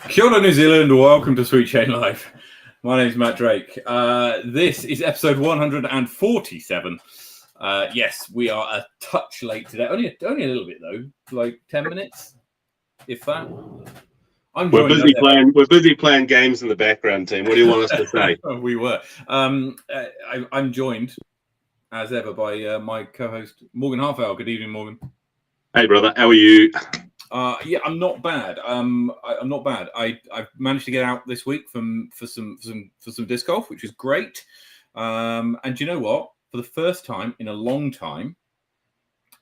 Kia ora, New Zealand. Welcome to Sweet Chain Live. My name is Matt Drake. This is episode 147. Yes, we are a touch late today. Only a little bit though, like 10 minutes, if that. We're busy playing games in the background, team. What do you want us to say? We were. I'm joined, as ever, by my co-host Morgan Harfell. Good evening, Morgan. Hey, brother. How are you? Yeah, I'm not bad. I'm not bad. I've managed to get out this week for some disc golf, which is great. And you know what? For the first time in a long time,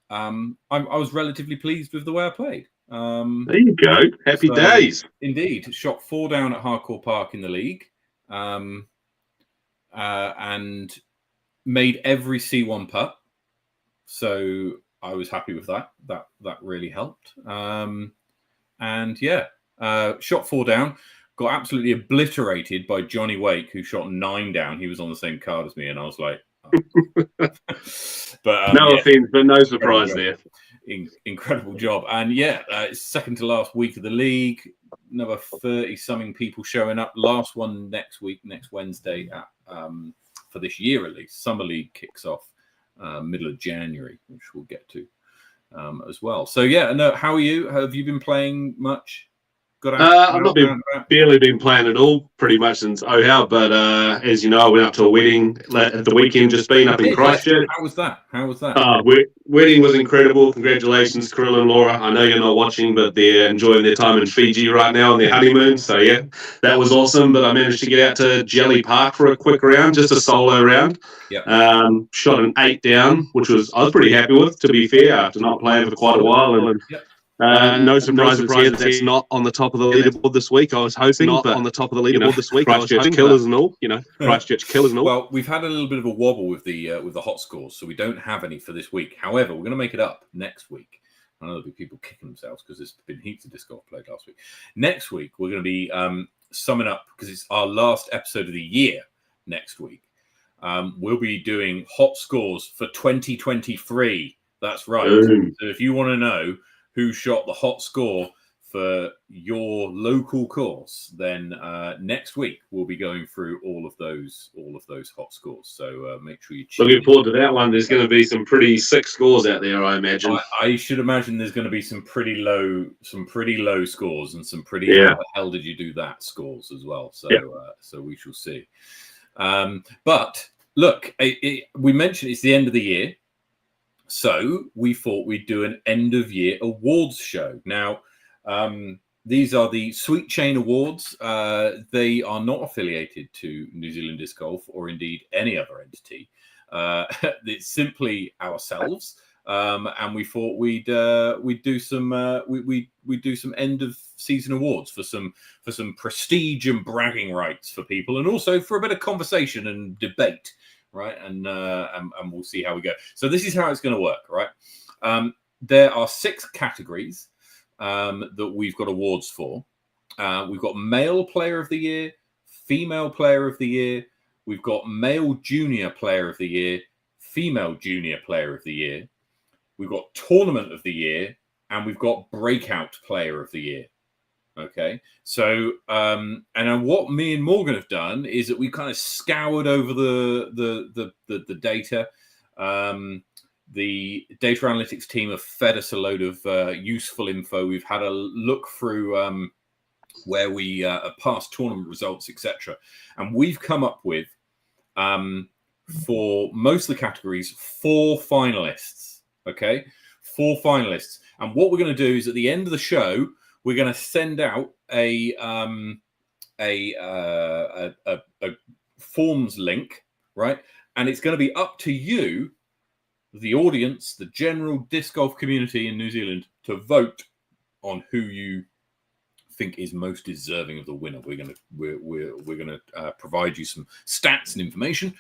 I was relatively pleased with the way I played. There you go. Happy days. Indeed. Shot 4 down at Hardcore Park in the league, and made every C1 putt. So I was happy with that. That really helped. And yeah, shot 4 down, got absolutely obliterated by Johnny Wake, who shot 9 down. He was on the same card as me, and I was like, oh. But no offense, but no surprise there. Incredible job. And yeah, it's second to last week of the league. Another 30-something people showing up. Last one next week, next Wednesday, for this year at least. Summer League kicks off middle of January, which we'll get to as well. So yeah, no. How are you? Have you been playing much? I've not barely been playing at all, pretty much since OHAL. But as you know, I went up to a wedding at the weekend, just been up in Christchurch. How was that? Wedding was incredible. Congratulations, Krill and Laura. I know you're not watching, but they're enjoying their time in Fiji right now on their honeymoon. So yeah, that was awesome. But I managed to get out to Jelly Park for a quick round, just a solo round. Yep. Shot an 8 down, which I was pretty happy with, to be fair, after not playing for quite a while. And yep. No surprises here. That's not on the top of the leaderboard this week. I was hoping, not on the top of the leaderboard this week. Christchurch Killers and all, Christchurch Killers and all. Well, we've had a little bit of a wobble with the hot scores, so we don't have any for this week. However, we're going to make it up next week. I know there'll be people kicking themselves because there's been heaps of disc golf played last week. Next week, we're going to be summing up, because it's our last episode of the year next week. We'll be doing hot scores for 2023. That's right. Boom. So if you want to know who shot the hot score for your local course, then next week we'll be going through all of those hot scores. So make sure you check. Looking forward to that one. There's going to be some pretty sick scores out there, I imagine. I should imagine there's going to be some pretty low scores and some pretty how the hell did you do that scores as well. So so we shall see. But look, we mentioned it's the end of the year. So we thought we'd do an end-of-year awards show. Now, these are the Sweet Chain Awards. They are not affiliated to New Zealand Disc Golf or indeed any other entity. It's simply ourselves, and we thought we'd do some end-of-season awards for some prestige and bragging rights for people, and also for a bit of conversation and debate. Right, and we'll see how we go. So this is how it's going to work, right? There are 6 categories that we've got awards for. We've got Male Player of the Year, Female Player of the Year. We've got Male Junior Player of the Year, Female Junior Player of the Year. We've got Tournament of the Year, and we've got Breakout Player of the Year. Okay, so and then what me and Morgan have done is that we kind of scoured over the data. The data analytics team have fed us a load of useful info. We've had a look through where we past tournament results, etc., and we've come up with for most of the categories 4 finalists. Okay, 4 finalists, and what we're going to do is at the end of the show, we're going to send out a forms link, right? And it's going to be up to you, the audience, the general disc golf community in New Zealand, to vote on who you think is most deserving of the winner. We're going to provide you some stats and information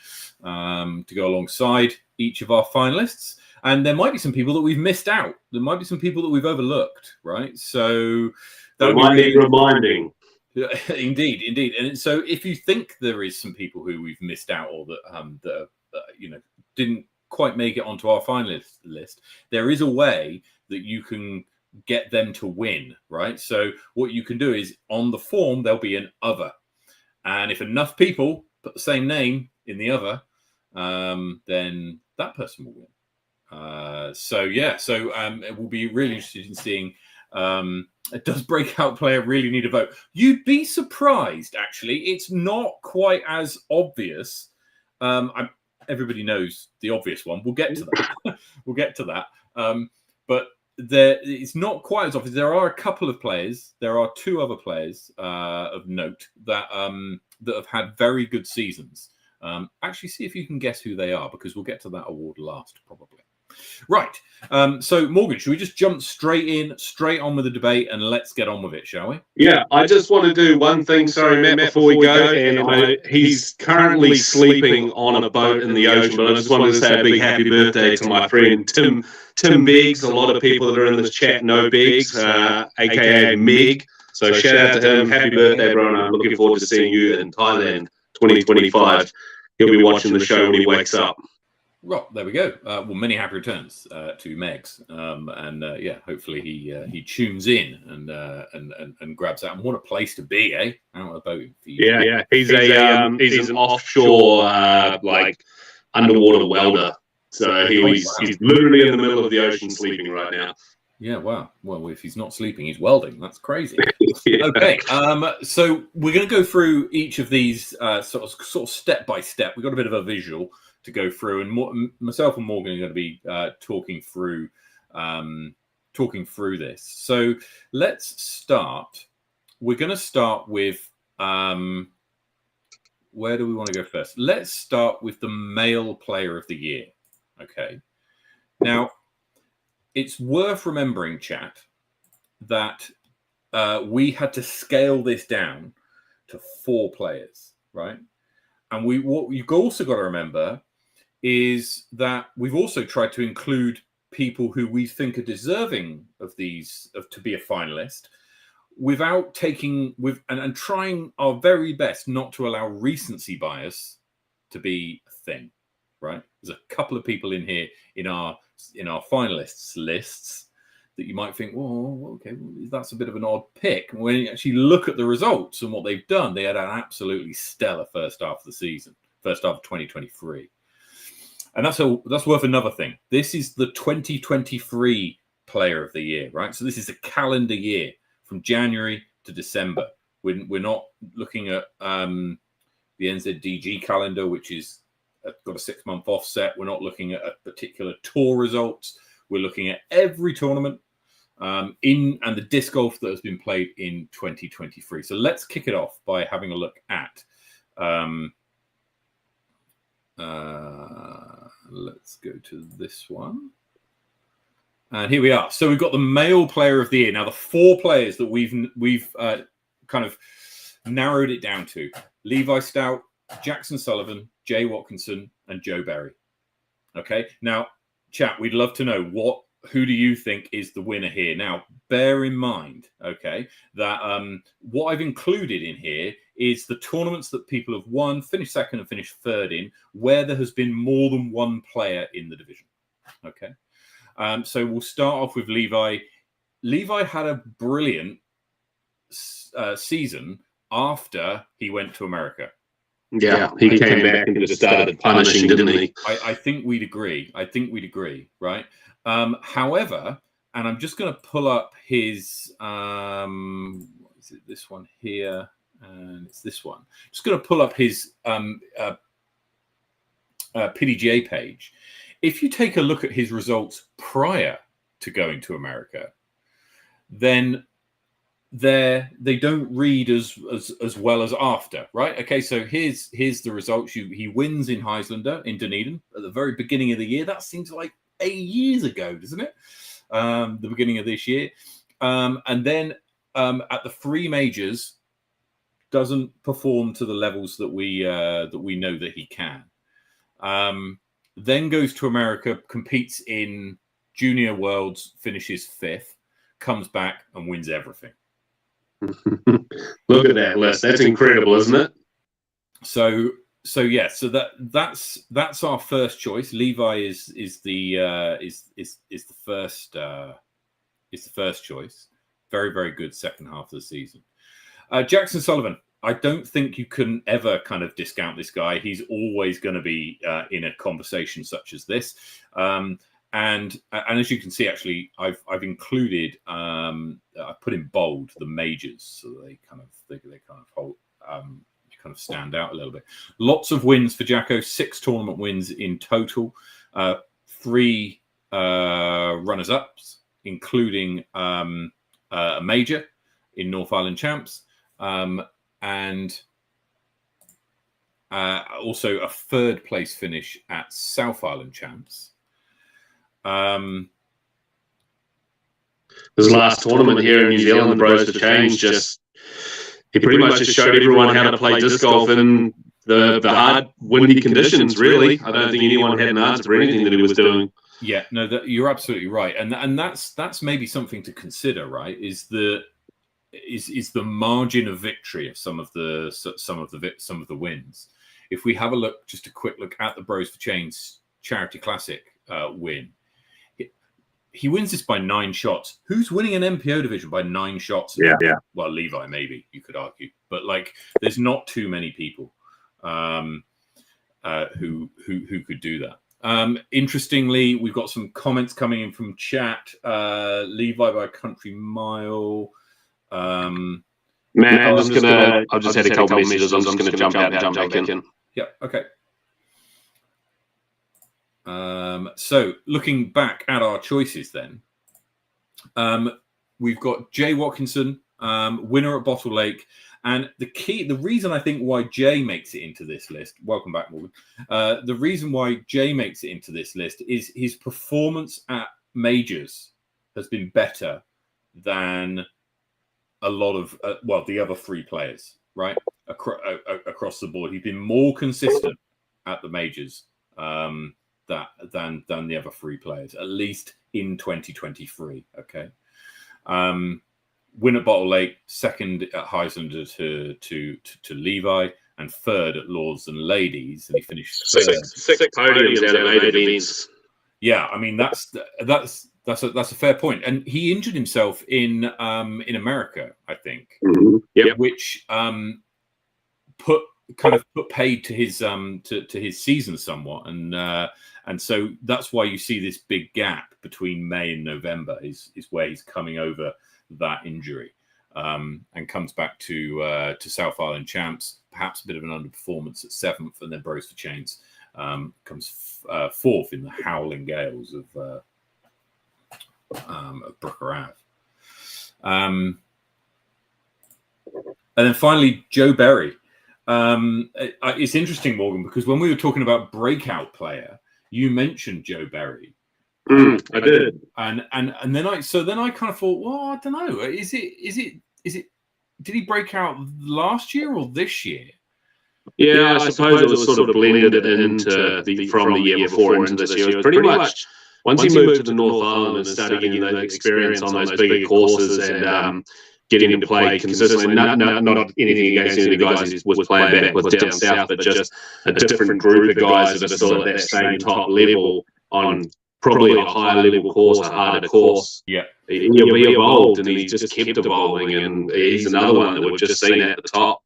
to go alongside each of our finalists. And there might be some people that we've missed out. There might be some people that we've overlooked, right? So that might need reminding. Indeed. And so if you think there is some people who we've missed out or that didn't quite make it onto our finalist list, there is a way that you can get them to win, right? So what you can do is on the form, there'll be an other. And if enough people put the same name in the other, then that person will win. So it will be really interesting in seeing. Does breakout player really need a vote? You'd be surprised, actually. It's not quite as obvious. Everybody knows the obvious one. We'll get to that. We'll get to that. But it's not quite as obvious. There are a couple of players. There are two other players of note that have had very good seasons. Actually, see if you can guess who they are, because we'll get to that award last, probably. Right. So, Morgan, should we just jump straight on with the debate, and let's get on with it, shall we? Yeah, I just want to do one thing, sorry, Matt, before we go. And he's currently sleeping on a boat in the ocean, but I just wanted to say a big happy birthday to my friend Tim Biggs. A lot of people that are in this chat know Biggs, aka Meg. So shout out to him. Happy birthday, bro, and I'm looking forward to seeing you in Thailand 2025. He'll be watching the show when he wakes up. Well, there we go. Well, many happy returns to Megs, hopefully he tunes in and grabs that. And what a place to be, eh? Out about for you. Yeah. He's an offshore underwater welder. So he's literally in the middle of the ocean sleeping right now. Yeah, wow. Well, if he's not sleeping, he's welding. That's crazy. Yeah. Okay, so we're going to go through each of these sort of step by step. We've got a bit of a visual to go through, and myself and Morgan are going to be talking through this. So let's start. We're going to start with where do we want to go first? Let's start with the male player of the year. Okay. Now, it's worth remembering, chat, that we had to scale this down to 4 players, right? And what you've also got to remember is that we've also tried to include people who we think are deserving of to be a finalist, without taking and trying our very best not to allow recency bias to be a thing, right? There's a couple of people in here in our finalists lists that you might think, well, okay, that's a bit of an odd pick. When you actually look at the results and what they've done, they had an absolutely stellar first half of the season, first half of 2023. And that's worth another thing. This is the 2023 player of the year, right? So this is a calendar year from January to December. We're not looking at the NZDG calendar, which is got a 6-month offset. We're not looking at a particular tour results. We're looking at every tournament and the disc golf that has been played in 2023. So let's kick it off by having a look at let's go to this one. And here we are. So we've got the male player of the year. Now, the 4 players that we've kind of narrowed it down to: Levi Stout, Jackson Sullivan, Jay Watkinson, and Joe Berry. Okay. Now, chat, we'd love to know who do you think is the winner here? Now, bear in mind, okay, that what I've included in here is the tournaments that people have won, finished second and finished third in, where there has been more than one player in the division. Okay. So we'll start off with Levi. Levi had a brilliant season after he went to America. Yeah, he came back and just started punishing, didn't he? I think we'd agree. Right? However, and I'm just going to pull up his, is it this one here? And it's this one. Just going to pull up his PDGA page. If you take a look at his results prior to going to America, then they don't read as well as after, right? Okay, so here's the results. He wins in Heislander in Dunedin at the very beginning of the year. That seems like 8 years ago, doesn't it? The beginning of this year, and then at the 3 majors, doesn't perform to the levels that we know that he can. Then goes to America, competes in Junior Worlds, finishes 5th, comes back and wins everything. Look at that list. That's incredible, isn't it? So that's our first choice. Levi is the first is the first choice. Very, very good second half of the season. Jackson Sullivan. I don't think you can ever kind of discount this guy. He's always going to be in a conversation such as this. And as you can see, actually, I've included I put in bold the majors, so they kind of stand out a little bit. Lots of wins for Jacko, 6 tournament wins in total, 3 runners-ups, including a major in North Island Champs, and also a 3rd place finish at South Island Champs. His last tournament here in New Zealand, the Bros for Change, he pretty much just showed everyone how to play disc golf in the hard, windy conditions, really. I don't think anyone had an answer for anything that he was doing. Yeah, no, you're absolutely right, and that's maybe something to consider, right? Is the margin of victory of some of the wins. If we have a quick look at the Bros for Change Charity Classic win. He wins this by 9 shots. Who's winning an MPO division by 9 shots? Yeah. Well, Levi, maybe you could argue, but there's not too many people who could do that. Interestingly, we've got some comments coming in from chat. Levi by a country mile. Man, I've just had a couple messages. I'm just going to jump out and jump back in. Yeah. Okay. So looking back at our choices then, we've got Jay Watkinson, winner at Bottle Lake. And the reason I think why Jay makes it into this list, welcome back, Morgan. The reason why Jay makes it into this list is his performance at majors has been better than a lot of, the other 3 players, right? Across the board. He's been more consistent at the majors, than the other 3 players, at least in 2023. Okay. Win at Bottle Lake, 2nd at Highlander to Levi, and 3rd at Lords and Ladies, and he finished 6 podiums out of 8 events. Yeah, I mean that's a fair point. And he injured himself in America, I think, which put paid to his to his season somewhat, and so that's why you see this big gap between May and November is where he's coming over that injury, and comes back to South Island Champs, perhaps a bit of an underperformance at 7th, and then Bros for Chains comes 4th in the howling gales of Brooker Ave. And then finally, Joe Berry. It's interesting, Morgan, because when we were talking about breakout player, you mentioned Joe Berry. I did, and then I kind of thought, well, I don't know, is it? Did he break out last year or this year? Yeah, I suppose it was sort of blended into from the year before into this year. It was pretty much once he moved to North Island and started getting that experience on those bigger courses and getting to play consistently. Not anything against any of the guys he was playing back with down south, but just a different group of guys that are still at that same top level on probably a higher level course, a harder course. Yeah. He evolved, and he just kept evolving, and he's another one that we've just seen at the top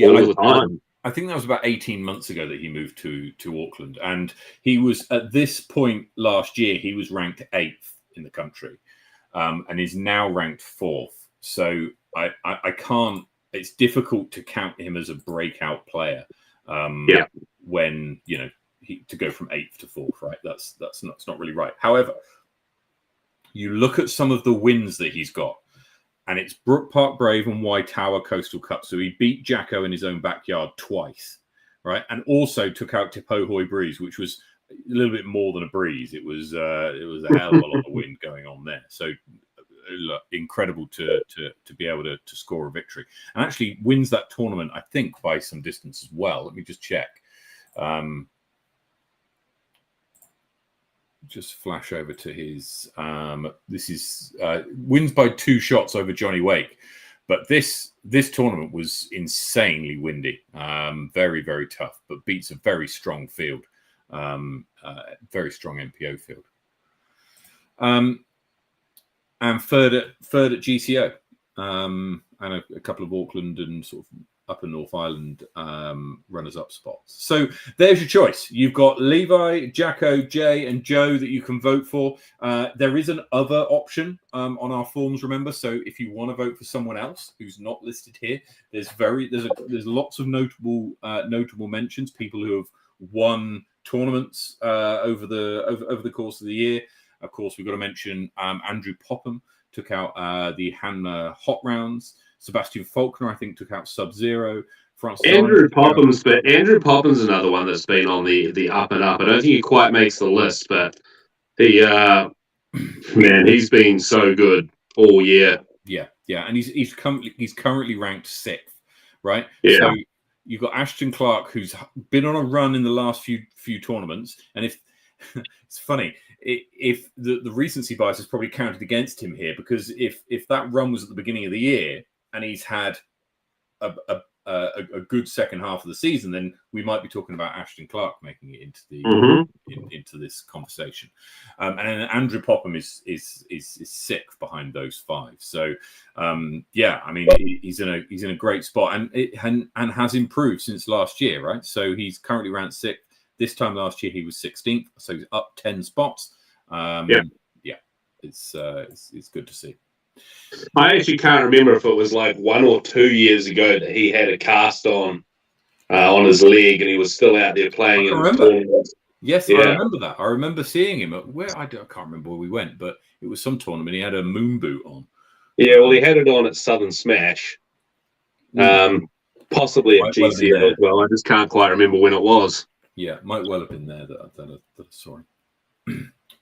all the time. I think that was about 18 months ago that he moved to Auckland, and he was at this point last year, he was ranked 8th in the country, and is now ranked 4th. So I can't. It's difficult to count him as a breakout player. When to go from 8th to 4th, right? That's not really right. However, you look at some of the wins that he's got, and it's Brook Park Brave and Waitoa Coastal Cup. So he beat Jacko in his own backyard twice, right? And also took out Te Pouhoi Breeze, which was a little bit more than a breeze. It was a hell of a lot of wind going on there. So incredible to be able to score a victory, and actually wins that tournament, I think, by some distance as well. Let me just check. Just flash over to his. This is wins by 2 shots over Johnny Wake, but this tournament was insanely windy, very, very tough, but beats a very strong field, very strong MPO field. and third at GCO, and a couple of Auckland and sort of Upper North Island runners-up spots. So there's your choice. You've got Levi, Jacko, Jay, and Joe that you can vote for. There is an other option on our forms, remember. So if you want to vote for someone else who's not listed here, there's lots of notable mentions. People who have won tournaments over the course of the year. Of course, we've got to mention Andrew Popham took out the Hanma Hot Rounds. Sebastian Faulkner, I think, took out Sub-Zero. Andrew Popham's another one that's been on the up and up. I don't think he quite makes the list, but he he's been so good all year. Yeah, and he's currently ranked 6th, right? Yeah. So you've got Ashton Clark, who's been on a run in the last few tournaments, and if it's funny. If the recency bias is probably counted against him here, because if that run was at the beginning of the year and he's had a good second half of the season, then we might be talking about Ashton Clark making it into the into this conversation. And then Andrew Popham is 6th behind those 5. So yeah, I mean he's in a great spot and has improved since last year, right? So he's currently ranked 6th. This time last year he was 16th, so he's up 10 spots. Yeah, it's good to see. I actually can't remember if it was like 1 or 2 years ago that he had a cast on his leg and he was still out there playing in tournaments. Yes, yeah. I remember that. I remember seeing him at where I can't remember where we went, but it was some tournament. He had a moon boot on. Yeah, well, he had it on at Southern Smash, possibly at GCO as well. I just can't quite remember when it was. Yeah, might well have been there that I saw him.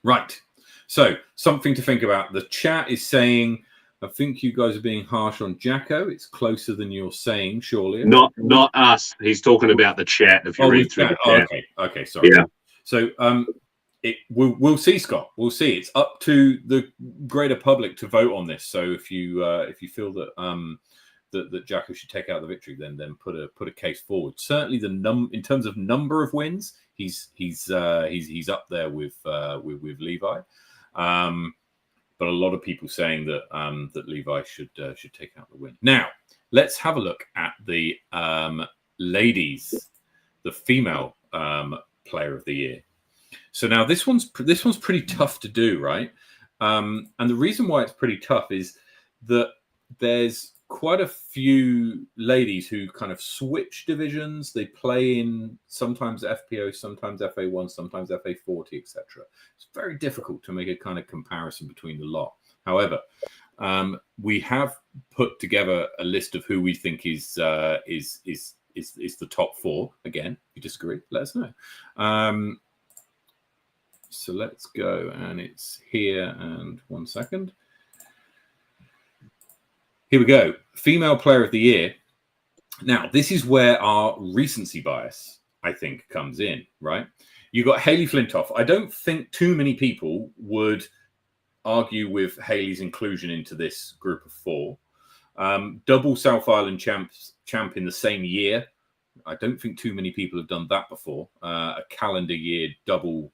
Right. So, something to think about. The chat is saying, I think you guys are being harsh on Jacko. It's closer than you're saying, surely. Not us. He's talking about the chat. If you read through the chat. Okay, sorry. Yeah. So, we'll see, Scott. We'll see. It's up to the greater public to vote on this. So, if you feel that that Jacko should take out the victory, then put a case forward. Certainly, in terms of number of wins, he's up there with Levi. But a lot of people saying that that Levi should take out the win. Now, let's have a look at the ladies, the female player of the year. So now this one's pretty tough to do, right? And the reason why it's pretty tough is that there's quite a few ladies who kind of switch divisions. They play in sometimes FPO, sometimes FA1, sometimes FA40, etc. It's very difficult to make a kind of comparison between the lot. However, we have put together a list of who we think is the top 4. Again, if you disagree, let us know. So let's go, and it's here. And 1 second. Here we go. Female player of the year. Now, this is where our recency bias, I think, comes in, right? You got Hayley Flintoff. I don't think too many people would argue with Hayley's inclusion into this group of 4. Double South Island champ in the same year. I don't think too many people have done that before. A calendar year double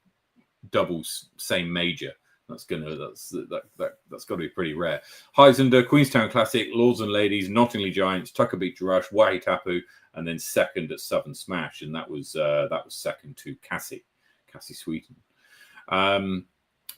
same major. That's got to be pretty rare. Heisender, Queenstown Classic, Lords and Ladies, Nottingley Giants, Tucker Beach Rush, Wahitapu, and then second at Southern Smash, and that was second to Cassie Sweeten.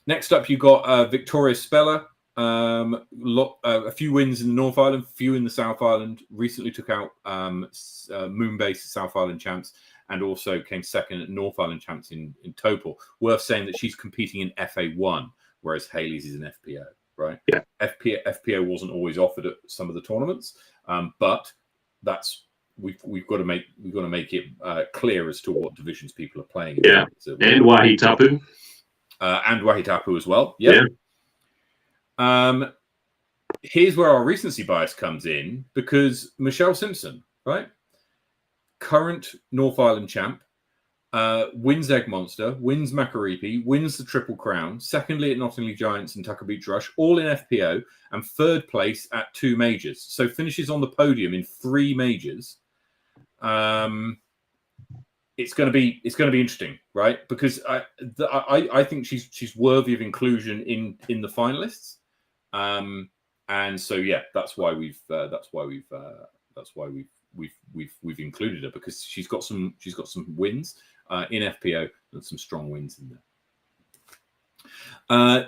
Next up, you got Victoria Speller. A few wins in the North Island, few in the South Island. Recently took out Moonbase South Island champs, and also came second at North Island champs in Topol. Worth saying that she's competing in FA1. Whereas Hayley's is an FPO, right? Yeah. FPO wasn't always offered at some of the tournaments, but that's we've got to make it clear as to what divisions people are playing. Yeah, and Wahitapu, as well. Yep. Yeah. Here's where our recency bias comes in, because Michelle Simpson, right, current North Island champ. Wins Egg Monster, wins Makaripi, wins the Triple Crown, secondly at Nottingley Giants and Tucker Beach Rush, all in FPO, and third place at 2 majors. So finishes on the podium in 3 majors. It's going to be interesting, right? Because I think she's worthy of inclusion in the finalists. And so yeah, that's why we've included her, because she's got some wins in FPO and some strong wins in there.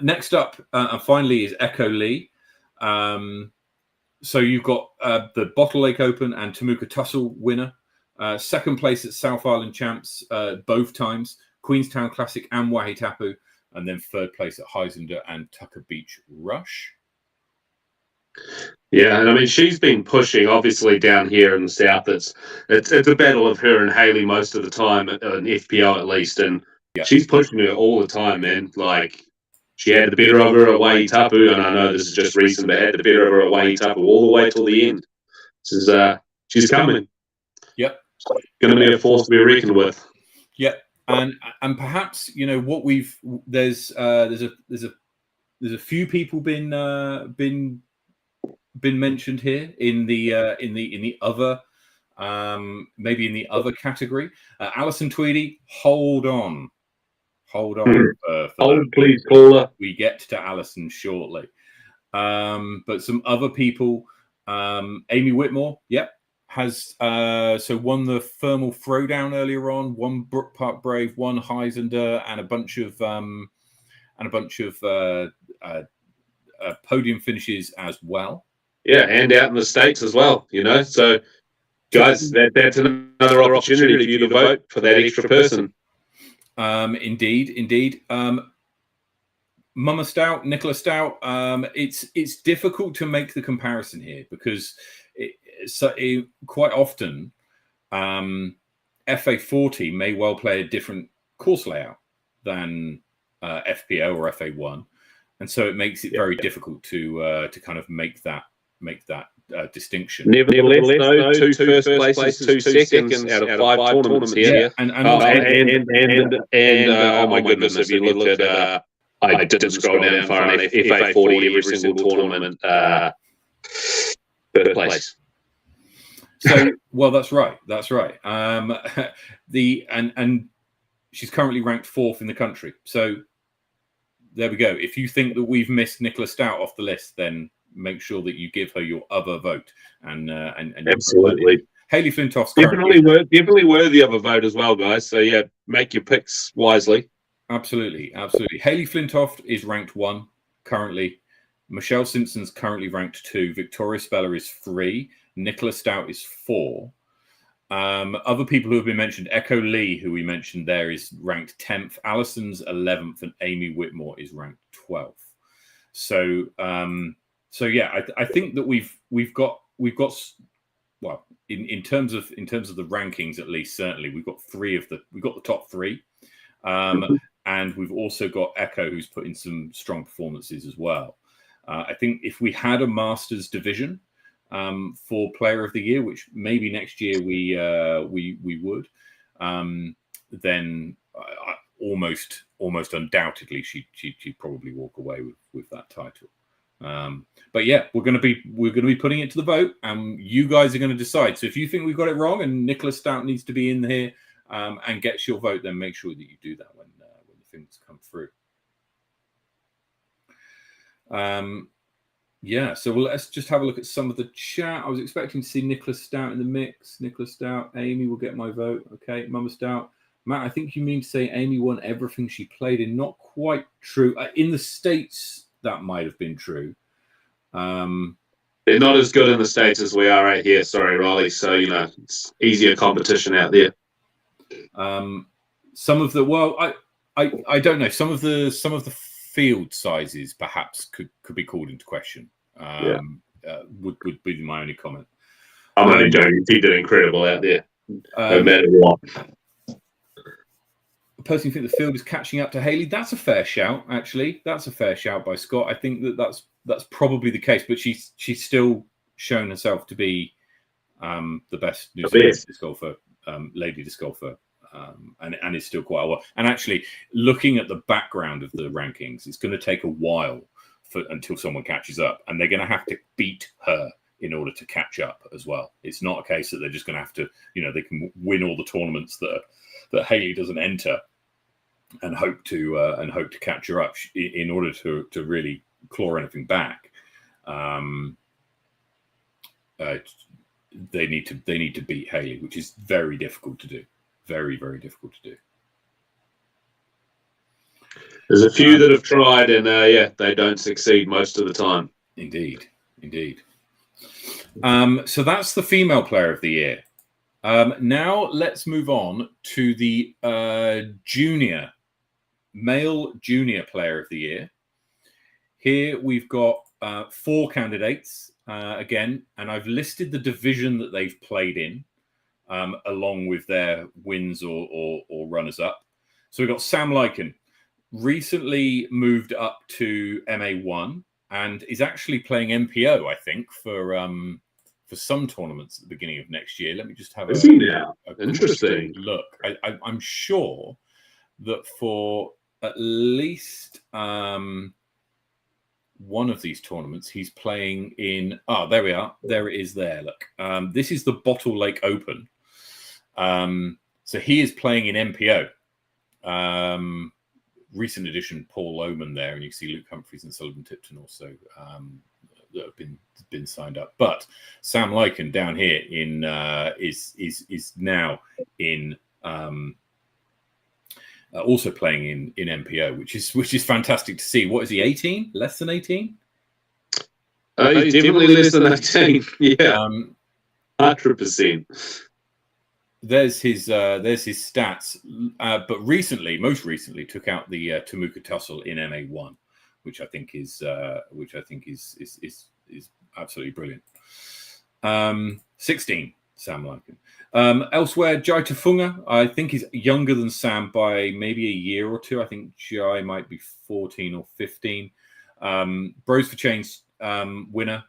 Next up and finally is Echo Lee. So you've got the Bottle Lake Open and Temuka Tussle winner, second place at South Island Champs both times, Queenstown Classic and Wahitapu, and then third place at Heisinger and Tucker Beach Rush. Yeah, and I mean, she's been pushing, obviously, down here in the south. It's a battle of her and Hayley most of the time, an FPO at least, and she's pushing her all the time, man. Like, she had the better of her at Wahitapu, and I know this is just recent, but had the better of her at Wahitapu all the way till the end. This is, she's coming. Yep. Going to be a force to be reckoned with. Yep. And perhaps, you know, what there's a few people been mentioned here in the other maybe in the other category. Alison Tweedy, hold on. Please, caller. We get to Alison shortly. But some other people, Amy Whitmore, yep, has won the Thermal Throwdown earlier on, won Brook Park Brave, won Heisinger, and a bunch of podium finishes as well. Yeah, and out in the States as well, you know. So, guys, that's another opportunity for you to vote for that extra person. Indeed. Mama Stout, Nicola Stout. It's difficult to make the comparison here because quite often FA40 may well play a different course layout than FPO or FA1, and so it makes it very difficult to kind of make that distinction. Nevertheless, though, two first places, 2 seconds out of 5 tournaments here. And oh my goodness, if you look at, I didn't scroll down far enough, FA40 every single tournament, third place. So, well, that's right. And she's currently ranked 4th in the country. So there we go. If you think that we've missed Nicola Stout off the list, then make sure that you give her your other vote. And absolutely, Hayley Flintoff's definitely worthy of a vote as well, guys. So yeah, make your picks wisely. Absolutely. Hayley Flintoff is ranked 1 currently. Michelle Simpson's currently ranked 2. Victoria Speller is 3. Nicola Stout is 4. Other people who have been mentioned, Echo Lee, who we mentioned there, is ranked 10th. Alison's 11th, and Amy Whitmore is ranked 12th. So yeah, I think that we've got well, in terms of the rankings, at least certainly we've got the top 3, and we've also got Echo, who's put in some strong performances as well. I think if we had a Masters division for Player of the Year, which maybe next year we would, then almost undoubtedly she'd probably walk away with that title. But yeah, we're going to be putting it to the vote, and you guys are going to decide. So if you think we've got it wrong and Nicola Stout needs to be in here and gets your vote, then make sure that you do that when the things come through. Yeah, so let's just have a look at some of the chat. I was expecting to see Nicola Stout in the mix. Nicola Stout, Amy will get my vote. Okay, Mama Stout. Matt, I think you mean to say Amy won everything she played in. Not quite true. In the States, that might have been true. They're not as good in the States as we are right here. Sorry, Riley. So, you know, it's easier competition out there. Some of the, I don't know. Some of the field sizes perhaps could be called into question. Would be my only comment. I'm only joking. He did incredible out there, no matter what. Personally think the field is catching up to Hayley. That's a fair shout, actually. That's a fair shout by Scott. I think that's probably the case, but she's still shown herself to be the best New Zealand disc golfer, lady disc golfer, and is still quite well. And actually, looking at the background of the rankings, it's going to take a while until someone catches up, and they're going to have to beat her in order to catch up as well. It's not a case that they're just going to have to, they can win all the tournaments that Hayley doesn't enter and hope to catch her up in order to really claw anything back. They need to beat Haley, which is very difficult to do. Very, very difficult to do. There's a few that have tried, and they don't succeed most of the time. Indeed. So that's the female player of the year. Now let's move on to the male junior player of the year. Here we've got 4 candidates again, and I've listed the division that they've played in, along with their wins or runners-up. So we've got Sam Lycan, recently moved up to MA1 and is actually playing MPO, I think, for some tournaments at the beginning of next year. Let me just have a interesting look. I'm sure that for at least one of these tournaments, he's playing in. Oh, there we are. There it is. There, look. This is the Bottle Lake Open. So he is playing in MPO. Recent addition, Paul Lohman there, and you can see Luke Humphreys and Sullivan Tipton also that have been signed up. But Sam Lycan down here in is now in also playing in MPO, which is fantastic to see. What is he? 18? Less than 18? He's definitely less than 18. Yeah, 100%. There's his stats, but most recently took out the Temuka Tussle in MA1, which I think is absolutely brilliant. 16, Sam Lycan. Elsewhere, Jai Tafunga, I think he's younger than Sam by maybe a year or two. I think Jai might be 14 or 15. Bros for Chains winner,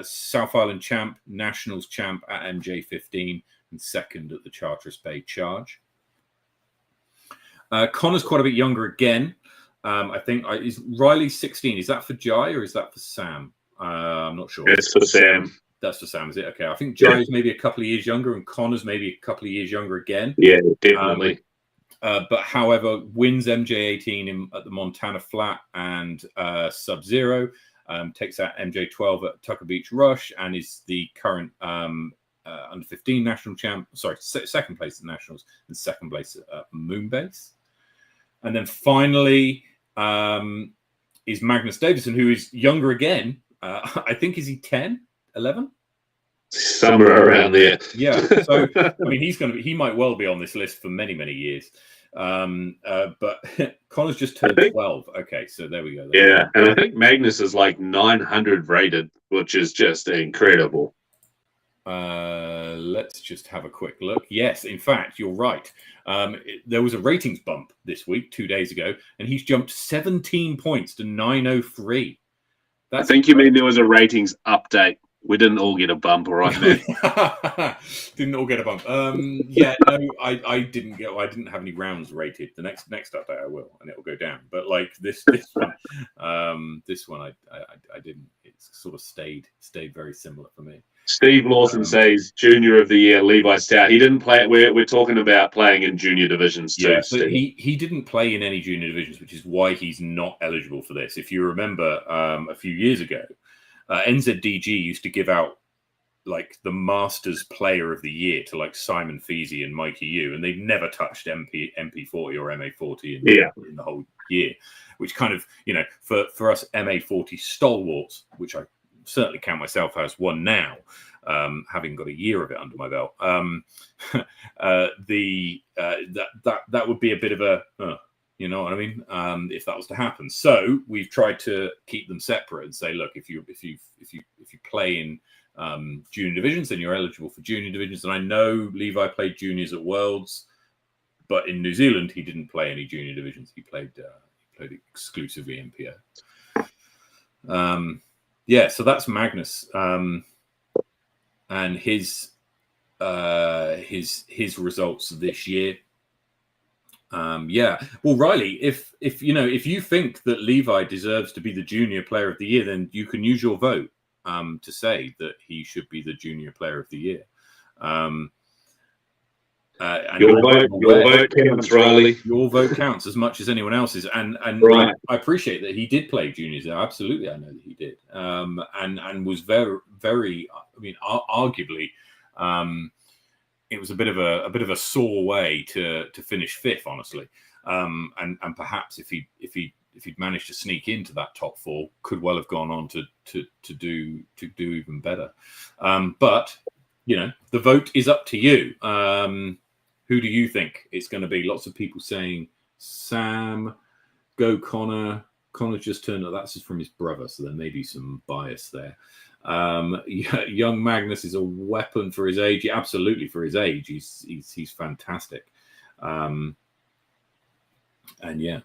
South Island champ, Nationals champ at MJ15. And second at the Charteris Bay Charge. Connor's quite a bit younger again. I think is Riley 16. Is that for Jai or is that for Sam? I'm not sure. It's for Sam. That's for Sam, is it? Okay. I think Jai is maybe a couple of years younger, and Connor's maybe a couple of years younger again. Yeah, definitely. But however, wins MJ18 at the Montana Flat and Sub-Zero. Takes out MJ12 at Tucker Beach Rush and is the current under 15 national champ. Sorry, second place at nationals and second place at Moonbase. And then finally is Magnus Davison, who is younger again. I think, is he 10, 11? Somewhere around there. Yeah. So I mean, he might well be on this list for many, many years. But Connor's just turned 12. Okay, so there we go. Yeah, and I think Magnus is like 900 rated, which is just incredible. Let's just have a quick look. Yes, in fact, you're right. There was a ratings bump this week, 2 days ago, and he's jumped 17 points to 903. I think you mean there was a ratings update. We didn't all get a bump, all right, man. Didn't all get a bump. Yeah, no, I didn't have any rounds rated. The next update I will, and it'll go down. But like this one, I didn't. It's sort of stayed very similar for me. Steve Lawson says Junior of the Year, Levi Stout. He didn't play. We're talking about playing in junior divisions too. Yeah, so he didn't play in any junior divisions, which is why he's not eligible for this. If you remember, a few years ago, NZDG used to give out like the Masters Player of the Year to like Simon Feasy and Mikey Yu, and they've never touched MP40 or MA40 in the whole year. Which kind of, for us MA40 stalwarts, which I certainly count myself as one now, having got a year of it under my belt. That would be a bit of a, you know what I mean? If that was to happen. So we've tried to keep them separate and say, look, if you play in junior divisions, then you're eligible for junior divisions. And I know Levi played juniors at Worlds, but in New Zealand he didn't play any junior divisions. He played exclusively MPO. Yeah, so that's Magnus, and his results this year. Yeah, well, Riley, if you think that Levi deserves to be the Junior Player of the Year, then you can use your vote to say that he should be the Junior Player of the Year. Your vote counts, Riley. Your vote counts as much as anyone else's, and right. I appreciate that he did play juniors. Absolutely, I know that he did, and was very, very. I mean, arguably, it was a bit of a sore way to finish fifth, honestly, and perhaps if he'd managed to sneak into that top four, could well have gone on to do even better. But you know, the vote is up to you. Who do you think it's going to be? Lots of people saying Sam, go Connor. Connor just turned up. That's from his brother, so there may be some bias there. Young Magnus is a weapon for his age. Yeah, absolutely, for his age, he's fantastic. And yeah,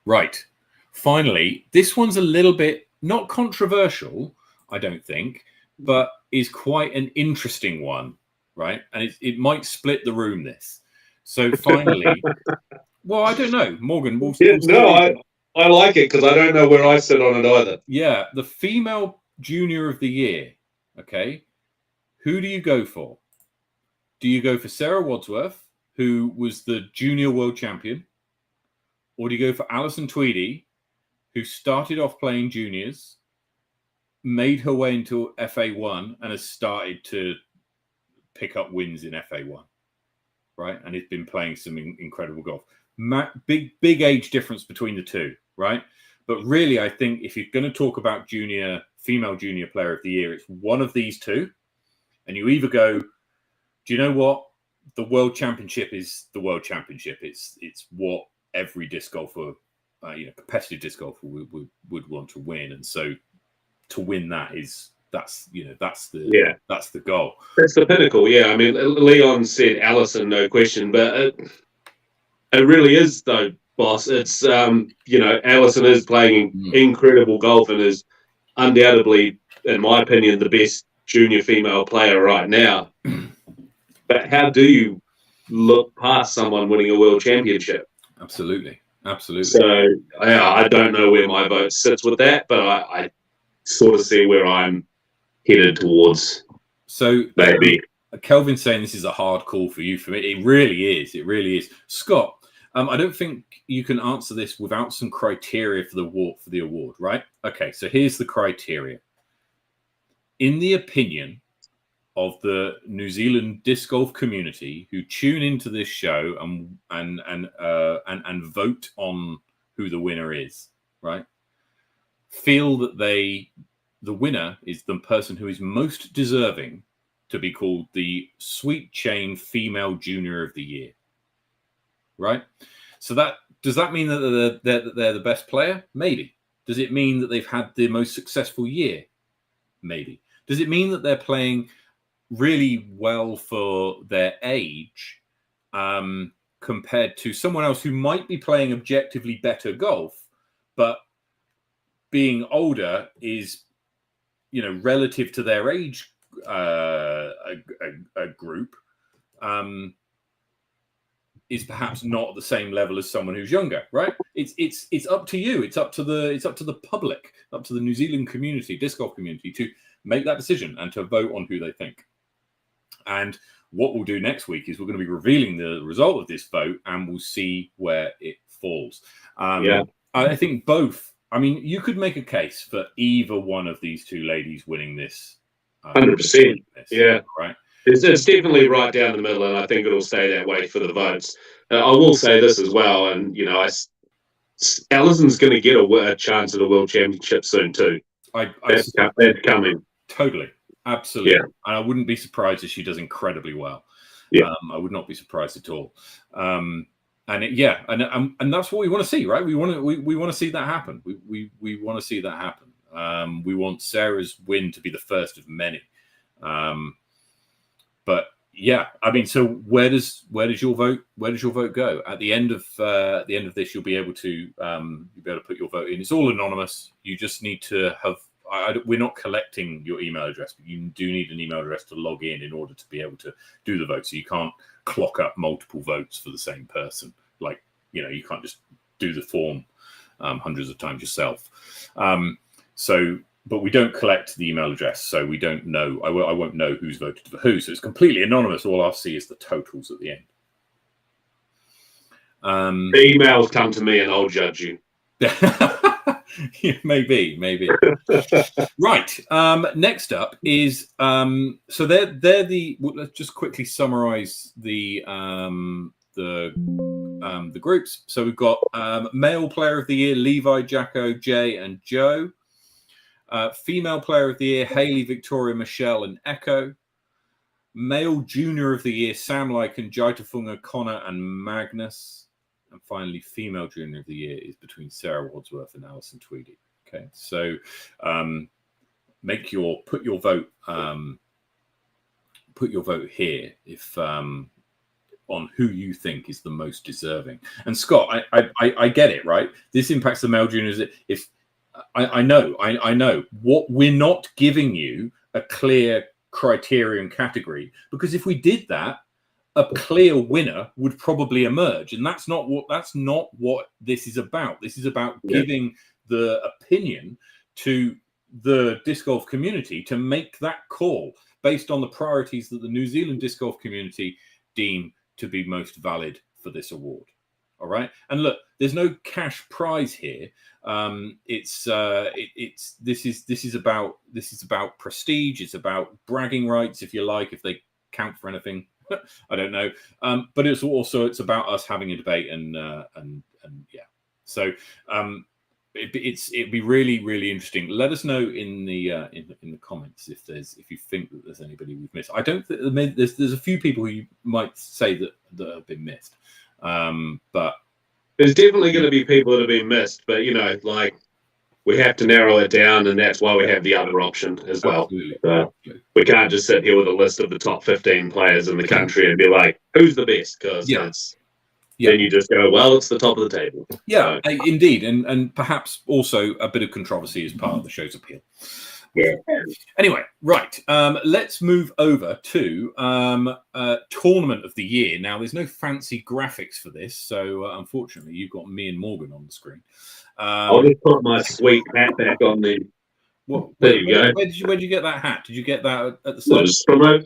right. Finally, this one's a little bit not controversial, I don't think, but is quite an interesting one. Right, and it might split the room. This, so finally, well, I don't know, Morgan. I like it because I don't know where I sit on it either. Yeah, the female junior of the year. Okay, who do you go for? Do you go for Sarah Wadsworth, who was the junior world champion, or do you go for Alison Tweedy, who started off playing juniors, made her way into FA1, and has started to pick up wins in FA1, right? And he's been playing some incredible golf. Big age difference between the two, right? But really, I think if you're going to talk about female junior player of the year, it's one of these two. And you either go, do you know what? The world championship is the world championship. It's what every disc golfer, competitive disc golfer would want to win. And so to win that that's the goal. That's the pinnacle. Yeah, I mean, Leon said Alison, no question, but it really is though, boss. It's Alison is playing incredible golf and is undoubtedly, in my opinion, the best junior female player right now. But how do you look past someone winning a world championship? Absolutely. So I don't know where my vote sits with that, but I sort of see where I'm headed towards. So maybe Kelvin's saying this is a hard call for you. For me, it really is. Scott, I don't think you can answer this without some criteria for the award, right? Okay, so here's the criteria. In the opinion of the New Zealand disc golf community who tune into this show and vote on who the winner is, right? Feel that the winner is the person who is most deserving to be called the Sweet Chain Female Junior of the Year, right? So does that mean that they're the best player? Maybe. Does it mean that they've had the most successful year? Maybe. Does it mean that they're playing really well for their age compared to someone else who might be playing objectively better golf, but being older is, relative to their age a group, is perhaps not at the same level as someone who's younger, right? It's up to you. It's up to the public, up to the New Zealand community, disc golf community, to make that decision and to vote on who they think. And what we'll do next week is we're going to be revealing the result of this vote, and we'll see where it falls. I think both. I mean, you could make a case for either one of these two ladies winning this. 100%. Yeah. Right. It's definitely right down the middle, and I think it'll stay that way for the votes. I will say this as well, and Alison's going to get a chance at a world championship soon too. That's coming. Totally, absolutely. Yeah. And I wouldn't be surprised if she does incredibly well. Yeah. I would not be surprised at all. And that's what we want to see, right? We want to see that happen. We want to see that happen. We want Sarah's win to be the first of many. But yeah, I mean, so where does your vote go at the end of this? You'll be able to put your vote in. It's all anonymous. You just need to have. We're not collecting your email address, but you do need an email address to log in order to be able to do the vote. So you can't clock up multiple votes for the same person. Like, you can't just do the form hundreds of times yourself. So but we don't collect the email address, so we don't know. I won't know who's voted for who. So it's completely anonymous. All I'll see is the totals at the end. The emails come to me and I'll judge you. Yeah, maybe. Right. Next up is so they're the. Let's just quickly summarize the groups. So we've got male player of the year Levi, Jacko, Jay, and Joe. Female player of the year Haley, Victoria, Michelle, and Echo. Male junior of the year Sam Lycan, Jaitafunga, Connor, and Magnus. And finally, female junior of the year is between Sarah Wadsworth and Alison Tweedy. Okay, so put your vote here if on who you think is the most deserving. And Scott, I get it, right? This impacts the male juniors. If I know what we're not giving you a clear criterion category, because if we did that, a clear winner would probably emerge, and that's not what this is about. This is about giving the opinion to the disc golf community to make that call based on the priorities that the New Zealand disc golf community deem to be most valid for this award. All right, and look, there's no cash prize here. This is about prestige. It's about bragging rights, if you like, if they count for anything. I don't know, but it's about us having a debate and yeah. So it'd be really interesting. Let us know in the comments if you think that there's anybody we've missed. I don't think there's a few people who you might say that have been missed, but there's definitely going to be people that have been missed. But we have to narrow it down, and that's why we have the other option as well. Absolutely. We can't just sit here with a list of the top 15 players in the country and be like, who's the best? Because then you just go, well, it's the top of the table. Yeah, so. Indeed. And perhaps also a bit of controversy is part of the show's appeal. Yeah. Anyway, right. Let's move over to Tournament of the Year. Now, there's no fancy graphics for this, so unfortunately, you've got me and Morgan on the screen. I'll just put my sweet hat back on the. There you go. Where did you get that hat? Did you get that at the circus?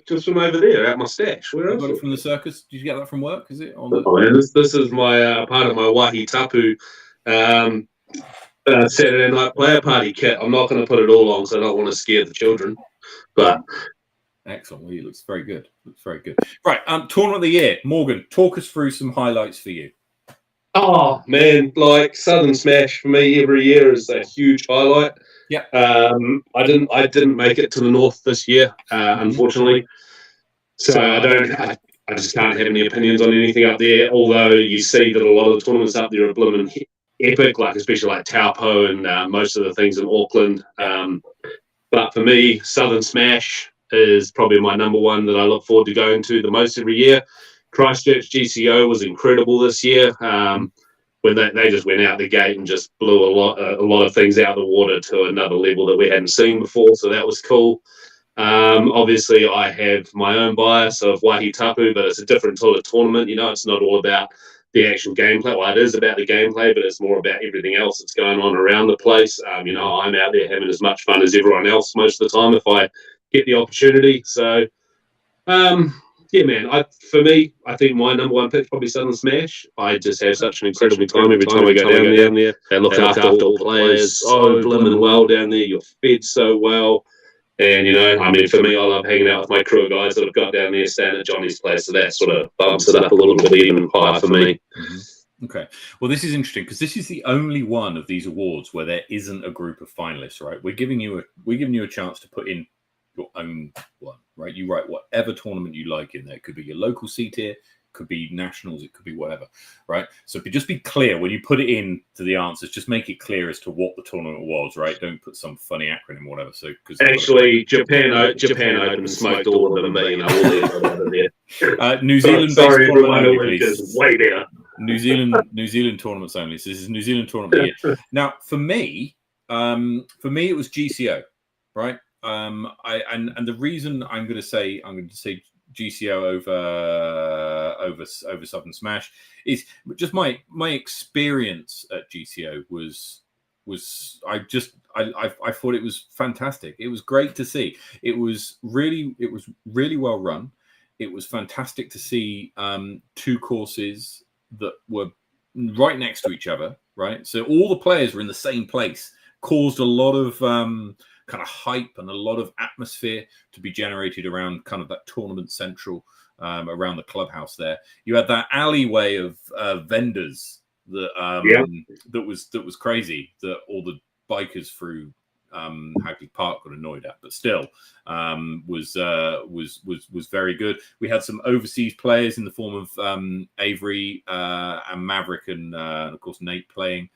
Just from over there, at my stash. Where else? You got it from the circus? Did you get that from work? Is it on this is my part of my Wahi Tapu Saturday night player party kit. I'm not going to put it all on because I don't want to scare the children. But excellent. Well, it looks very good. Right. Tournament of the Year. Morgan, talk us through some highlights for you. Oh man, Southern Smash for me every year is a huge highlight. Yeah. I didn't make it to the North this year, unfortunately. So I just can't have any opinions on anything up there. Although you see that a lot of the tournaments up there are blooming epic, especially Taupo and most of the things in Auckland. But for me, Southern Smash is probably my number one that I look forward to going to the most every year. Christchurch GCO was incredible this year. When they just went out the gate and just blew a lot of things out of the water to another level that we hadn't seen before. So that was cool. Obviously, I have my own bias of Wahi Tapu, but it's a different sort of tournament. It's not all about the actual gameplay. Well, it is about the gameplay, but it's more about everything else that's going on around the place. I'm out there having as much fun as everyone else most of the time if I get the opportunity. So, yeah, man. For me, I think my number one pick is probably Southern Smash. I just have such an incredible time every time I go down there. They look after all the players so blooming well down there. You're fed so well. And, for me, I love hanging out with my crew of guys that have got down there staying at Johnny's place. So that sort of bumps it up a little bit even higher for me. Mm-hmm. Okay. Well, this is interesting because this is the only one of these awards where there isn't a group of finalists, right? We're giving you a chance to put in your own one, right? You write whatever tournament you like in there. It could be your local C tier, it could be nationals, it could be whatever, right? So just be clear when you put it in to the answers. Just make it clear as to what the tournament was, right? Don't put some funny acronym or whatever. So because actually, Japan Open smoked all of them, but all there. New Zealand. Sorry, everyone. Is way better. New Zealand tournaments only. So this is New Zealand tournament of the year. Now, for me, it was GCO, right? And the reason I'm going to say GCO over Southern Smash is just my experience at GCO was I thought it was fantastic. It was great to see. It was really well run. It was fantastic to see two courses that were right next to each other, right? So all the players were in the same place, caused a lot of kind of hype and a lot of atmosphere to be generated around kind of that tournament central, around the clubhouse there. You had that alleyway of vendors that that was crazy, that all the bikers through Hagley Park got annoyed at, but still was very good. We had some overseas players in the form of Avery and Maverick and of course Nate playing,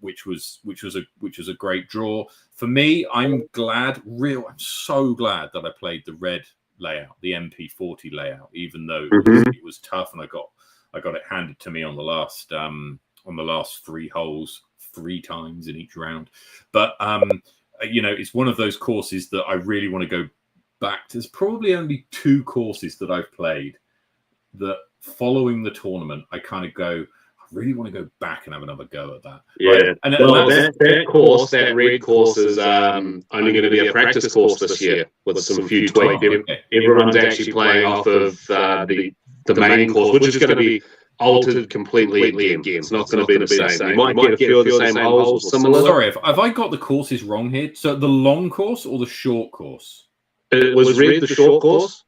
which was a great draw for me. I'm so glad that I played the red layout, the MP40 layout, even though it was tough, and I got it handed to me on the last 3 holes 3 times in each round. But it's one of those courses that I really want to go back to. There's probably only 2 courses that I've played that following the tournament I kind of go, I really want to go back and have another go at that. Yeah. Right? And that course, that red course, is only going to be a practice course this year with some few tweaks. Okay. Everyone's actually playing off of the main course, which is going to be altered completely again. It's not going to be the same. You might get a few of the same holes or similar. Sorry, have I got the courses wrong here? So the long course or the short course? It was red, the short course.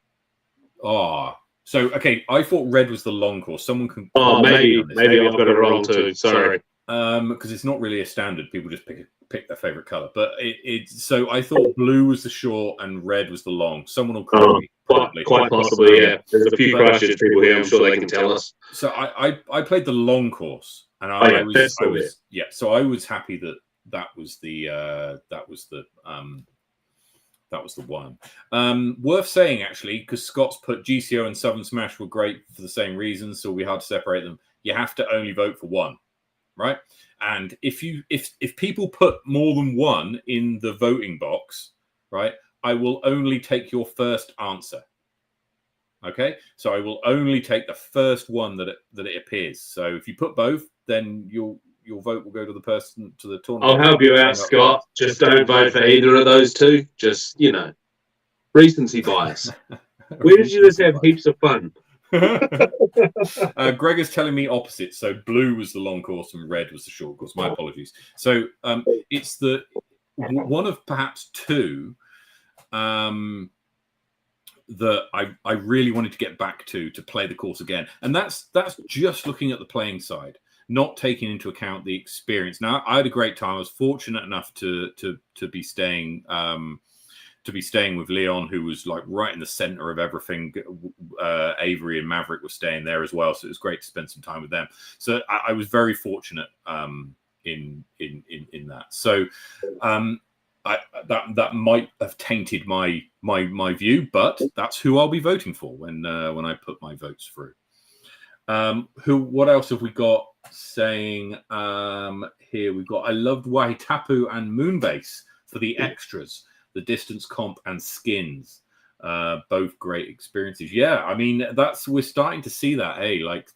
Oh, so okay. I thought red was the long course. Someone can. Oh, maybe I've got it wrong too. Sorry. Because it's not really a standard. People just pick their favorite color. But so I thought blue was the short and red was the long. Someone will correct me. Probably. Quite possibly, yeah. There's a few Christchurch people here. I'm sure they can tell us. So I played the long course, and I was happy that was the one. Worth saying actually, because Scott's put GCO and Southern Smash were great for the same reasons, so we had to separate them. You have to only vote for one, right? And if people put more than one in the voting box, right, I will only take your first answer. Okay, so I will only take the first one that it appears. So if you put both, then your vote will go to the person to the tournament. I'll help you out, Scott. Just don't vote for either of those two. Just recency bias. Where did you just have heaps of fun? Greg is telling me opposite. So blue was the long course and red was the short course. My apologies. So it's the one of perhaps 2 that I really wanted to get back to play the course again, and that's just looking at the playing side, not taking into account the experience. Now, I had a great time. I was fortunate enough to be staying with Leon, who was like right in the center of everything. Avery and Maverick were staying there as well, so it was great to spend some time with them. So I was very fortunate in that. So that might have tainted my view, but that's who I'll be voting for when I put my votes through. What else have we got saying here? We've got I loved Waitapu and Moonbase for the extras, the distance comp and skins. Both great experiences. Yeah, I mean we're starting to see that. Like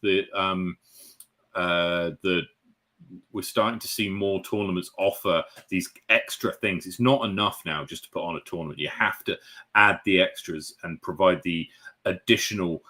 we're starting to see more tournaments offer these extra things. It's not enough now just to put on a tournament. You have to add the extras and provide the additional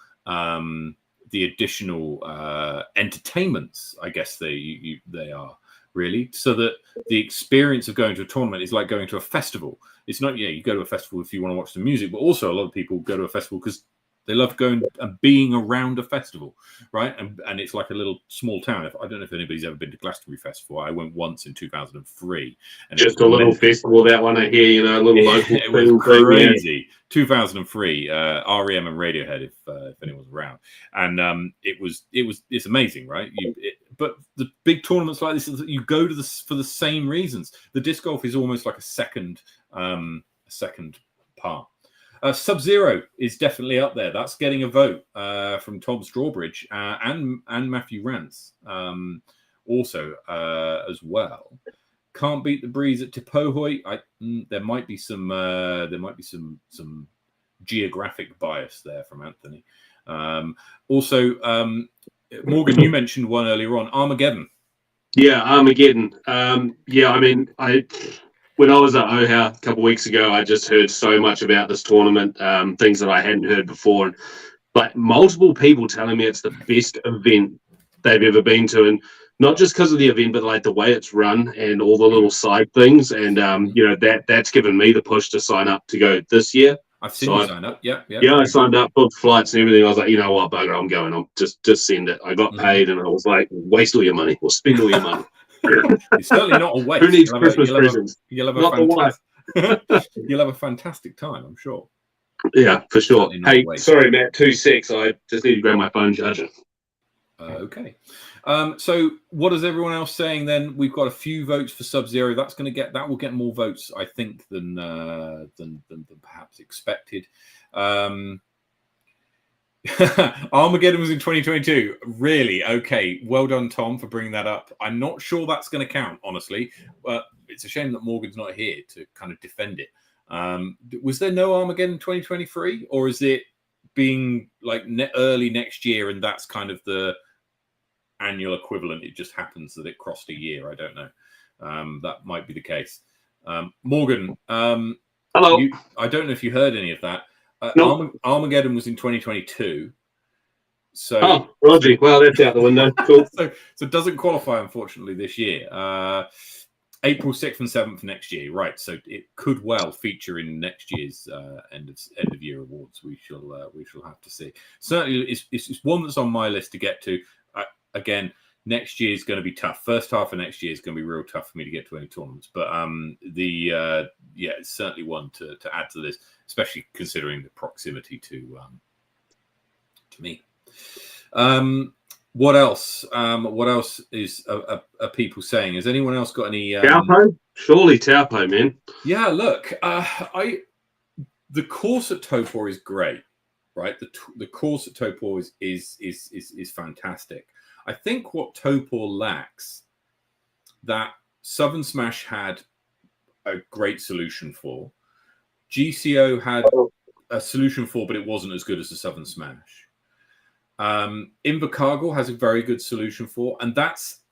entertainments, I guess they are really, so that the experience of going to a tournament is like going to a festival. It's not, you go to a festival if you want to watch the music, but also a lot of people go to a festival because they love going and being around a festival, right? And it's like a little small town. I don't know if anybody's ever been to Glastonbury Festival. I went once in 2003. And just a little festival, that one I hear, a little local. It was crazy. 2003, REM and Radiohead, if anyone's around. And it's amazing, right? But the big tournaments like this, you go to for the same reasons. The disc golf is almost like a second part. Sub-Zero is definitely up there. That's getting a vote from Tom Strawbridge and Matthew Rance also as well. Can't beat the breeze at Tipohoy. There might be some geographic bias there from Anthony. Also, Morgan, you mentioned one earlier on, Armageddon. Yeah, Armageddon. Yeah, I mean, when I was at OHA a couple of weeks ago, I just heard so much about this tournament, things that I hadn't heard before, and like multiple people telling me it's the best event they've ever been to, and not just because of the event, but like the way it's run and all the little side things, and you know that's given me the push to sign up to go this year. I've seen So you sign up. Yeah, yeah. yeah, I Very good. signed up, booked flights and everything. I was like, you know what, bugger, I'm going. I'm just send it. I got paid, and I was like, waste all your money or spend all your money. It's certainly not a Who waste. needs Christmas presents? You'll have a Not the wife. fantastic you'll have a fantastic time, I'm sure. Yeah, for sure. Certainly not a Hey, waste. sorry, Matt, 2 6. I just need to grab my phone charger. Okay. So what is everyone else saying then? We've got a few votes for Sub-Zero. That will get more votes, I think, than perhaps expected. Armageddon was in 2022. Really? Okay. Well done, Tom, for bringing that up. I'm not sure that's going to count, honestly. It's a shame that Morgan's not here to kind of defend it. Was there no Armageddon 2023, or is it being like early next year and that's kind of the annual equivalent? It just happens that it crossed a year. I don't know. That might be the case. Morgan, hello. I don't know if you heard any of that. Nope. Armageddon was in 2022. So, Roger. Well, that's out the window. Cool. so it doesn't qualify, unfortunately, this year. April 6th and 7th next year, right? So it could well feature in next year's end of year awards. We shall have to see. Certainly, it's one that's on my list to get to. Again, next year is going to be tough. First half of next year is going to be real tough for me to get to any tournaments. But it's certainly one to add to this, especially considering the proximity to me. What else? What else is are people saying? Has anyone else got any? Taupo? Surely Taupo, man. Yeah, look, the course at Topor is great, right? The course at Topor is fantastic. I think what Topor lacks, that Southern Smash had a great solution for. GCO had a solution for, but it wasn't as good as the Southern Smash. Invercargill has a very good solution for, and that's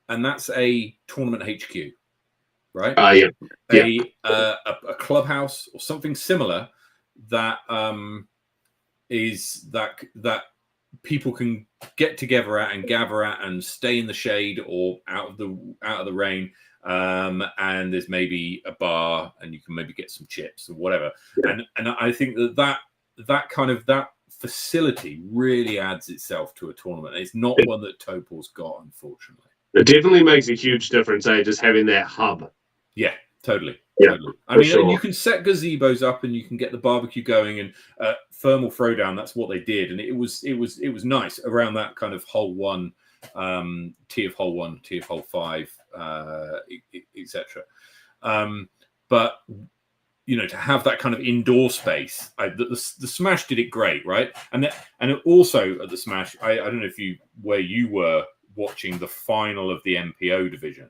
a tournament HQ, right? A clubhouse or something similar that is that people can get together at and gather at and stay in the shade or out of the rain. And there's maybe a bar and you can maybe get some chips or whatever. And I think that kind of that facility really adds itself to a tournament. It's not one that Topor's got, unfortunately. It definitely makes a huge difference, just having that hub. Yeah, totally. Yeah, totally. I mean, and you can set gazebos up and you can get the barbecue going, and thermal throwdown. That's what they did, and it was nice around that kind of hole 1, T of hole 1, T of hole 5, etc. But to have that kind of indoor space, the Smash did it great, right? And also at the Smash, I don't know where you were watching the final of the MPO division.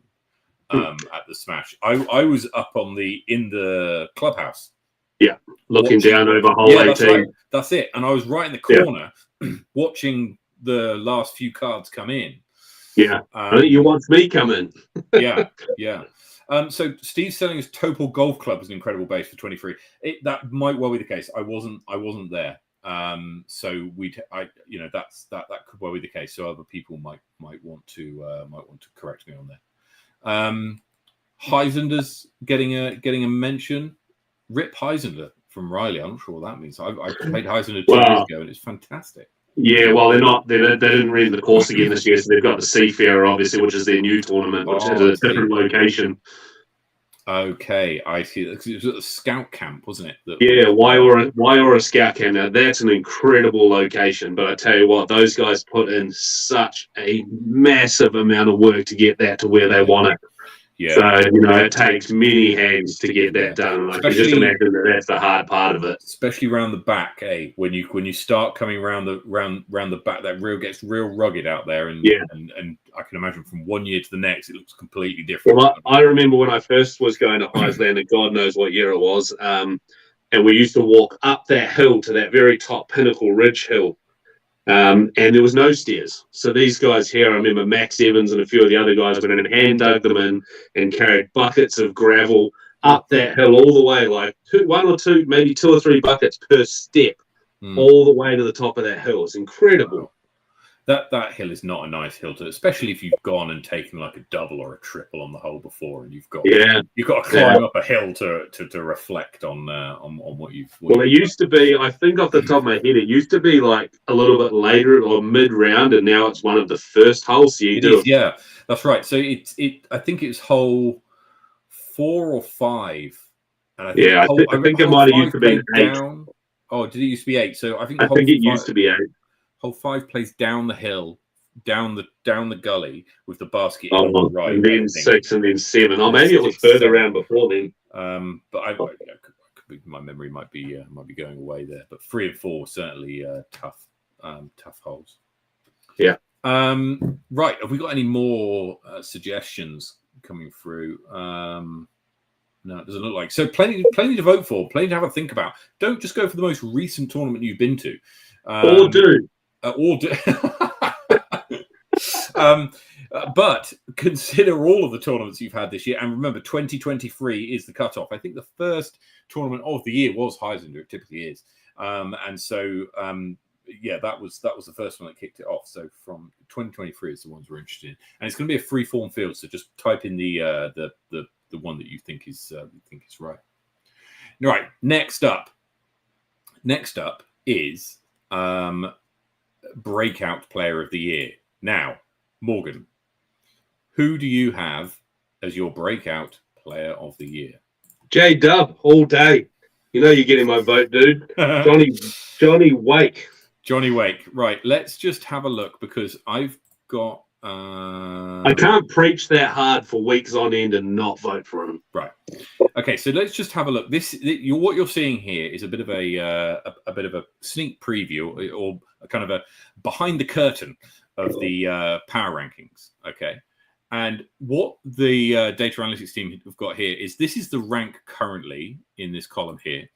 At the Smash, I was up in the clubhouse. Yeah, looking down over hole 18. That's it. And I was right in the corner watching the last few cards come in. Yeah, I think you watched me come in. yeah. So Steve's selling his Topor Golf Club as an incredible base for 23. That might well be the case. I wasn't there. So that could well be the case. So other people might want to correct me on there. Heisender's getting a mention. Rip Heisender from Riley. I'm not sure what that means. I played Heisender 2 years ago and it's fantastic. Yeah, well, they didn't read the course again this year, so they've got the Seafarer, obviously, which is their new tournament, which is a different location. Okay, I see. It was at the Scout Camp, wasn't it? Waiora Scout Camp. Now, that's an incredible location, but I tell you what, those guys put in such a massive amount of work to get that to where they want it. Yeah. So, it takes many hands to get that done. I can just imagine that's the hard part of it. Especially around the back, when you start coming around the back, that gets real rugged out there. And I can imagine from one year to the next, it looks completely different. Well, I remember when I first was going to Highland, and God knows what year it was, and we used to walk up that hill to that very top Pinnacle Ridge hill. And there was no stairs. So these guys here, I remember Max Evans and a few of the other guys went in and hand dug them in and carried buckets of gravel up that hill all the way, like one or two, maybe 2 or 3 buckets per step, all the way to the top of that hill. It's incredible. Wow. That hill is not a nice hill to, especially if you've gone and taken like a double or a triple on the hole before, and you've got to climb up a hill to reflect on what you've. It used to be, I think off the top of my head, it used to be like a little bit later or mid round, and now it's one of the first holes. So yeah, that's right. So I think it's hole 4 or 5, and I think it might have used to be 8. Down. Oh, did it used to be 8? So I think it used to be 8. Hole 5 plays down the hill, down the gully with the basket on the right, and then 6 and then 7. Or maybe it was further around before then. But my memory might be going away there. But 3 and 4 certainly tough holes. Yeah. Right. Have we got any more suggestions coming through? No, it doesn't look like. So plenty to vote for, plenty to have a think about. Don't just go for the most recent tournament you've been to. Or do. But consider all of the tournaments you've had this year, and remember, 2023 is the cutoff. I think the first tournament of the year was Heisinger. It typically is, and so that was the first one that kicked it off. So from 2023 is the ones we're interested in, and it's going to be a free form field. So just type in the one that you think is right. All right. Next up is breakout player of the year. Now, Morgan, who do you have as your breakout player of the year? J-Dub all day. You know you're getting my vote, dude. Johnny Wake. Johnny Wake. Right. Let's just have a look because I've got. I can't preach that hard for weeks on end and not vote for him. Right. Okay. So let's just have a look. What you're seeing here is a bit of a sneak preview or a kind of a behind the curtain of the power rankings. Okay. And what the data analytics team have got here is this is the rank currently in this column here.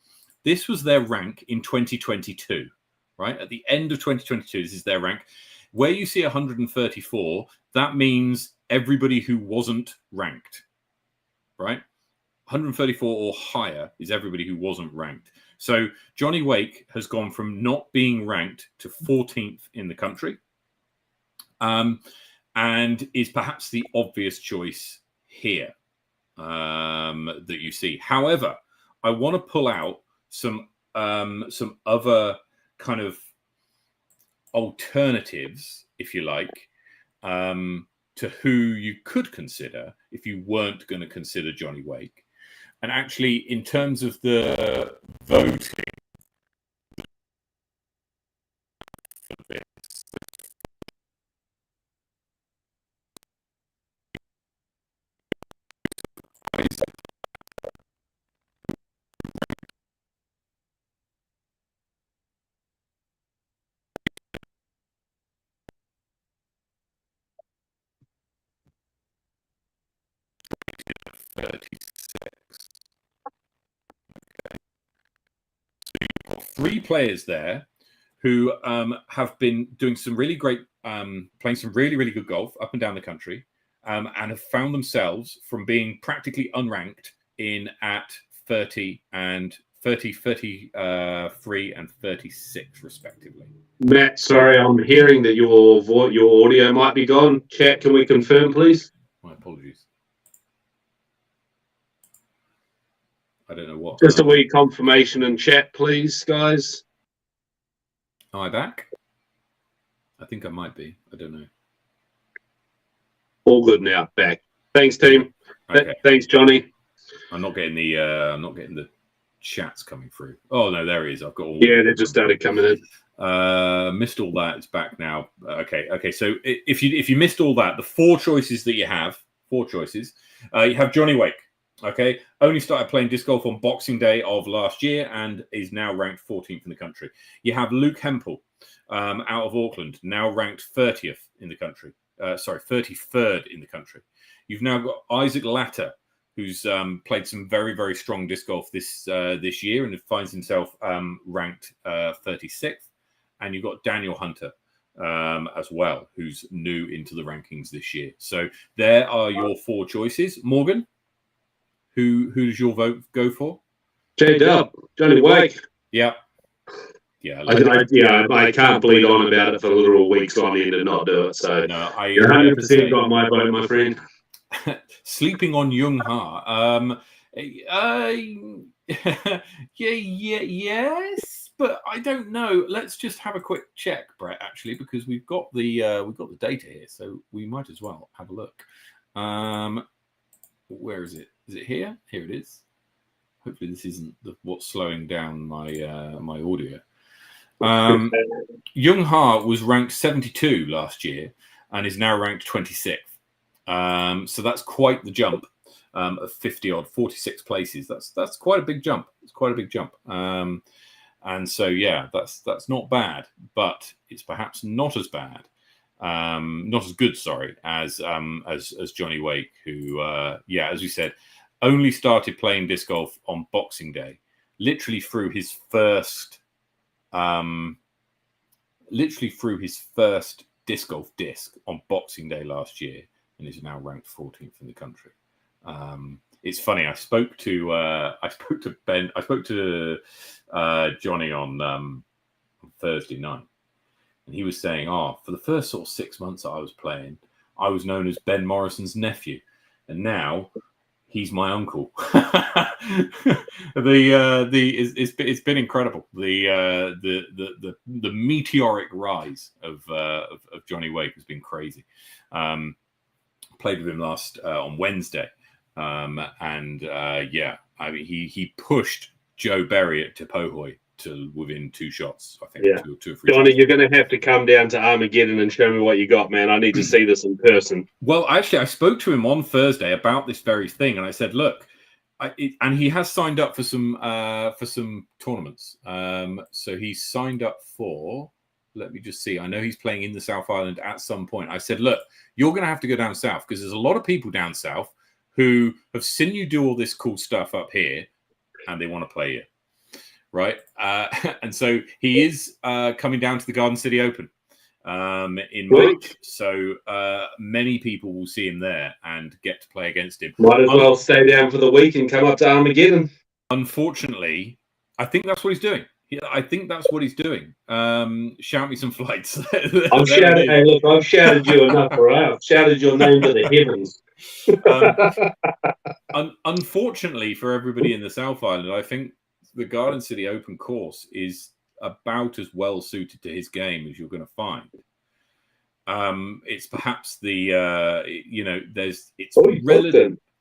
This was their rank in 2022, right? At the end of 2022, this is their rank. Where you see 134, that means everybody who wasn't ranked, right? 134 or higher is everybody who wasn't ranked. So Johnny Wake has gone from not being ranked to 14th in the country, and is perhaps the obvious choice here that you see. However, I want to pull out some other kind of alternatives, if you like, to who you could consider if you weren't going to consider Johnny Wake. And actually, in terms of the voting for this, three players there who have been doing some really great, playing some really, really good golf up and down the country, and have found themselves from being practically unranked in at 30 and 30, 33 and 36 respectively. Matt, sorry, I'm hearing that your audio might be gone. Chat, can we confirm, please? My apologies. I don't know what. Just a wee confirmation in chat, please, guys. Am I back? I think I might be. I don't know. All good now. Back. Thanks, team. Okay. Thanks, Johnny. I'm not getting the chats coming through. Oh no, there he is. I've got all. Yeah, they just started coming in. Missed all that. It's back now. Okay. So if you missed all that, the four choices that you have, you have Johnny Wake. Okay, only started playing disc golf on Boxing Day of last year and is now ranked 14th in the country. You have Luke Hempel out of Auckland, now ranked 30th in the country. 33rd in the country. You've now got Isaac Latter, who's played some very, very strong disc golf this year and finds himself ranked 36th. And you've got Daniel Hunter, as well, who's new into the rankings this year. So there are your 4 choices. Morgan, who does your vote go for? J-Dub, Johnny Wake. Yeah. I can't bleed on about it for literal weeks on end and not do it. So no, you're 100% got my vote, my friend. Sleeping on Jung Ha. Yes, but I don't know. Let's just have a quick check, Brett, actually, because we've got the data here, so we might as well have a look. Where is it? Is it here? Here it is. Hopefully this isn't what's slowing down my my audio. Jung Ha was ranked 72 last year and is now ranked 26th. So that's quite the jump of 50 odd, 46 places. That's quite a big jump. It's quite a big jump. And so yeah, that's not bad, but it's perhaps not as bad, not as good, sorry, as Johnny Wake, who as we said, only started playing disc golf on Boxing Day, literally through his first disc golf disc on Boxing Day last year, and is now ranked 14th in the country. It's funny. I spoke to Johnny on Thursday night, and he was saying, for the first sort of 6 months that I was playing, I was known as Ben Morrison's nephew, and now he's my uncle. It's been incredible. The meteoric rise of Johnny Wake has been crazy. Played with him last on Wednesday, he pushed Joe Berry at Tepohoy to within 2 shots. I think 2 or 3. Johnny, you're going to have to come down to Armageddon and show me what you got, man. I need to see this in person. Well, actually, I spoke to him on Thursday about this very thing, and I said, "Look," and he has signed up for some tournaments. So he's signed up for. Let me just see. I know he's playing in the South Island at some point. I said, "Look, you're going to have to go down south because there's a lot of people down south who have seen you do all this cool stuff up here, and they want to play you." Right. And so he is coming down to the Garden City Open in March. So many people will see him there and get to play against him. Might as well stay down for the week and come up to Armageddon. Unfortunately, I think that's what he's doing. I think that's what he's doing. Shout me some flights. I've shouted you enough, all right? I've shouted your name to the heavens. Unfortunately for everybody in the South Island, I think the Garden City Open course is about as well suited to his game as you're going to find. It's perhaps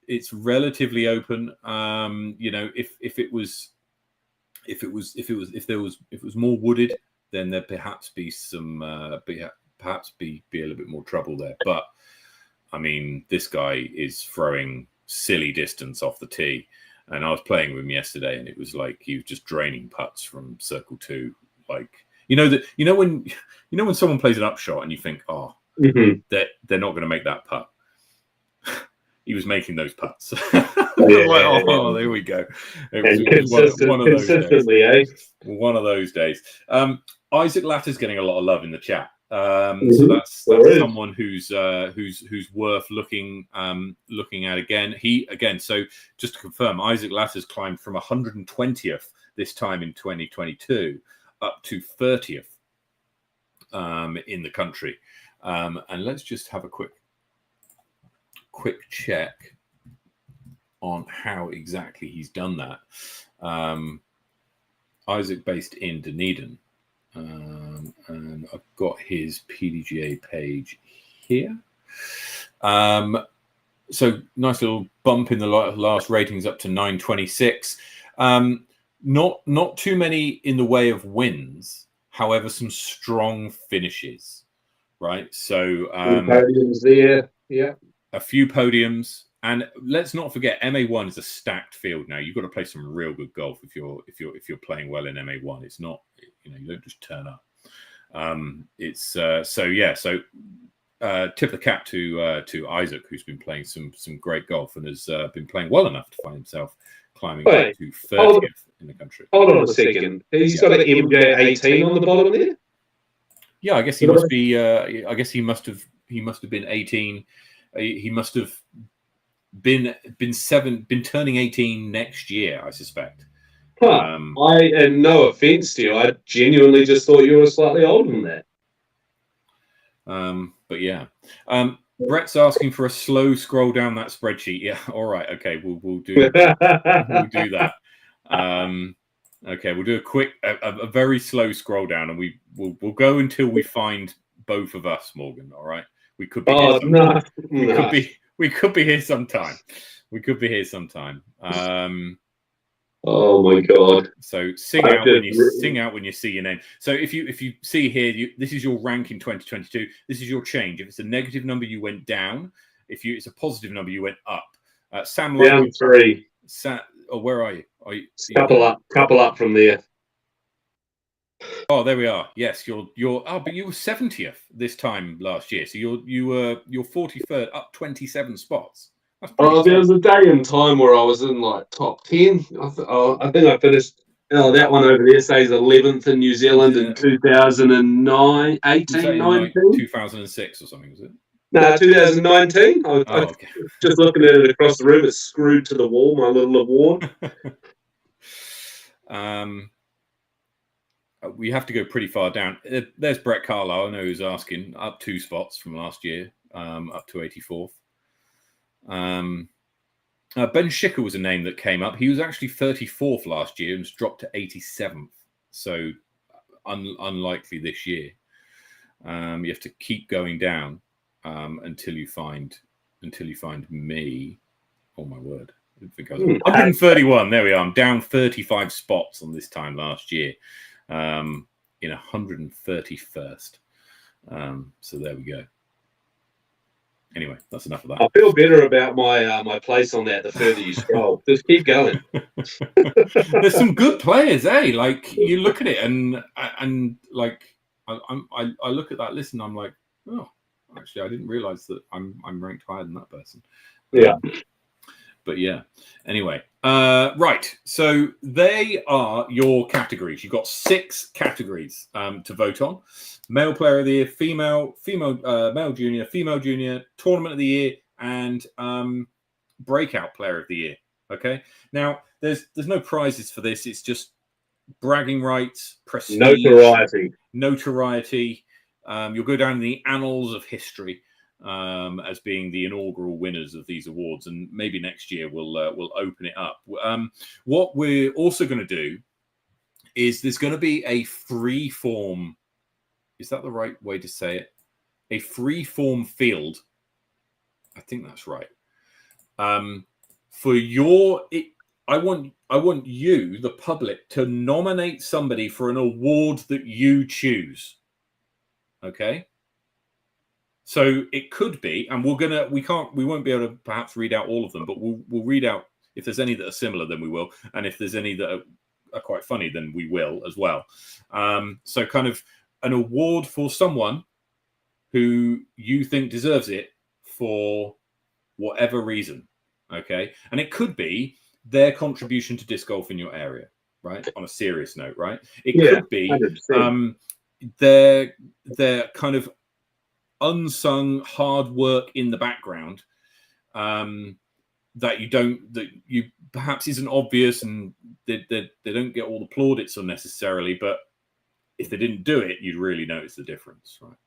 it's relatively open. If it was more wooded, then there'd perhaps be some be a little bit more trouble there. But I mean, this guy is throwing silly distance off the tee. And I was playing with him yesterday, and it was like he was just draining putts from circle 2. Like when someone plays an upshot and you think, they're not going to make that putt. He was making those putts. There we go. It was one of those days. One of those days. Isaac Latter's getting a lot of love in the chat. So that's someone who's worth looking at again. So just to confirm, Isaac Latter's climbed from 120th this time in 2022 up to 30th in the country. And let's just have a quick check on how exactly he's done that. Isaac based in Dunedin. And I've got his PDGA page here. So nice little bump in the last ratings up to 926. Not too many in the way of wins. However, some strong finishes. Right. So podiums there. Yeah. A few podiums. And let's not forget, MA1 is a stacked field now. You've got to play some real good golf if you're playing well in MA1. It's not, you don't just turn up. Tip of the cap to Isaac, who's been playing some great golf and has been playing well enough to find himself climbing up to 30th in the country. Hold on a second. He's got an MJ18 on the bottom there. Yeah, I guess he must be. I guess he must have been 18. He must have been turning 18 next year, I suspect. Huh. And no offense to you, I genuinely just thought you were slightly older than that. But yeah, Brett's asking for a slow scroll down that spreadsheet. Yeah, all right, okay, we'll do that. Okay, we'll do a quick, a very slow scroll down, and we'll go until we find both of us, Morgan. All right, we could be here sometime. We could be here sometime. We could be here sometime. Oh my God! So sing out when you see your name. So if you see here, this is your rank in 2022. This is your change. If it's a negative number, you went down. If it's a positive number, you went up. Sam, down 3. Where are you? Are you couple up from there? Oh, there we are. Yes, you're. Oh, but you were 70th this time last year. So you're 43rd, up 27 spots. There was a day in time where I was in like top 10. I think I finished. That one over there says 11th in New Zealand in 2009, 18, 19? 2006 or something, was it? No, 2019. Okay. Just looking at it across the room, it's screwed to the wall, my little award. We have to go pretty far down. There's Brett Carlisle, I know who's asking, up 2 spots from last year, up to 84th. Ben Schicker was a name that came up. He was actually 34th last year and was dropped to 87th. So unlikely this year. You have to keep going down until you find me. Oh my word! I think I was 131. There we are. I'm down 35 spots on this time last year. In 131st. So there we go. Anyway, that's enough of that. I feel better about my place on that the further you scroll. Just keep going. There's some good players, eh? Like you look at it and like I look at that list and I'm like, oh, actually I didn't realize that I'm ranked higher than that person. Yeah. But yeah. Anyway, right. So they are your categories. You've got 6 categories to vote on: male player of the year, male junior, female junior, tournament of the year, and breakout player of the year. Okay. Now there's no prizes for this. It's just bragging rights, prestige, notoriety. You'll go down in the annals of history as being the inaugural winners of these awards, and maybe next year we'll open it up. What we're also going to do is there's going to be a free form. Is that the right way to say it? A free form field. I think that's right. For I want you, the public, to nominate somebody for an award that you choose. Okay. So it could be, and we won't be able to perhaps read out all of them, but we'll read out if there's any that are similar, then we will, and if there's any that are quite funny, then we will as well. So kind of an award for someone who you think deserves it for whatever reason, okay? And it could be their contribution to disc golf in your area, right? On a serious note, right? It could be their kind of unsung hard work in the background that you perhaps isn't obvious, and they don't get all the plaudits unnecessarily, but if they didn't do it, you'd really notice the difference, right?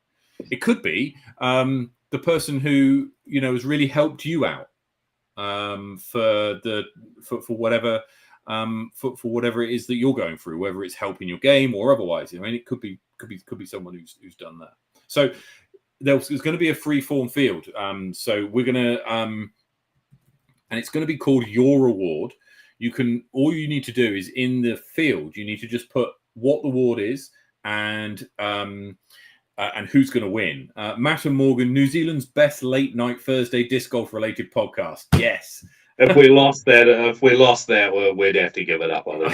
It could be the person who has really helped you out for whatever for whatever it is that you're going through, whether it's helping your game or otherwise. I mean, it could be someone who's done that. So there's going to be a free form field. So we're going to, and it's going to be called Your Award. All you need to do is in the field, you need to just put what the award is and who's going to win. Matt and Morgan, New Zealand's best late night Thursday disc golf related podcast. Yes. If we lost that, we'd have to give it up on it.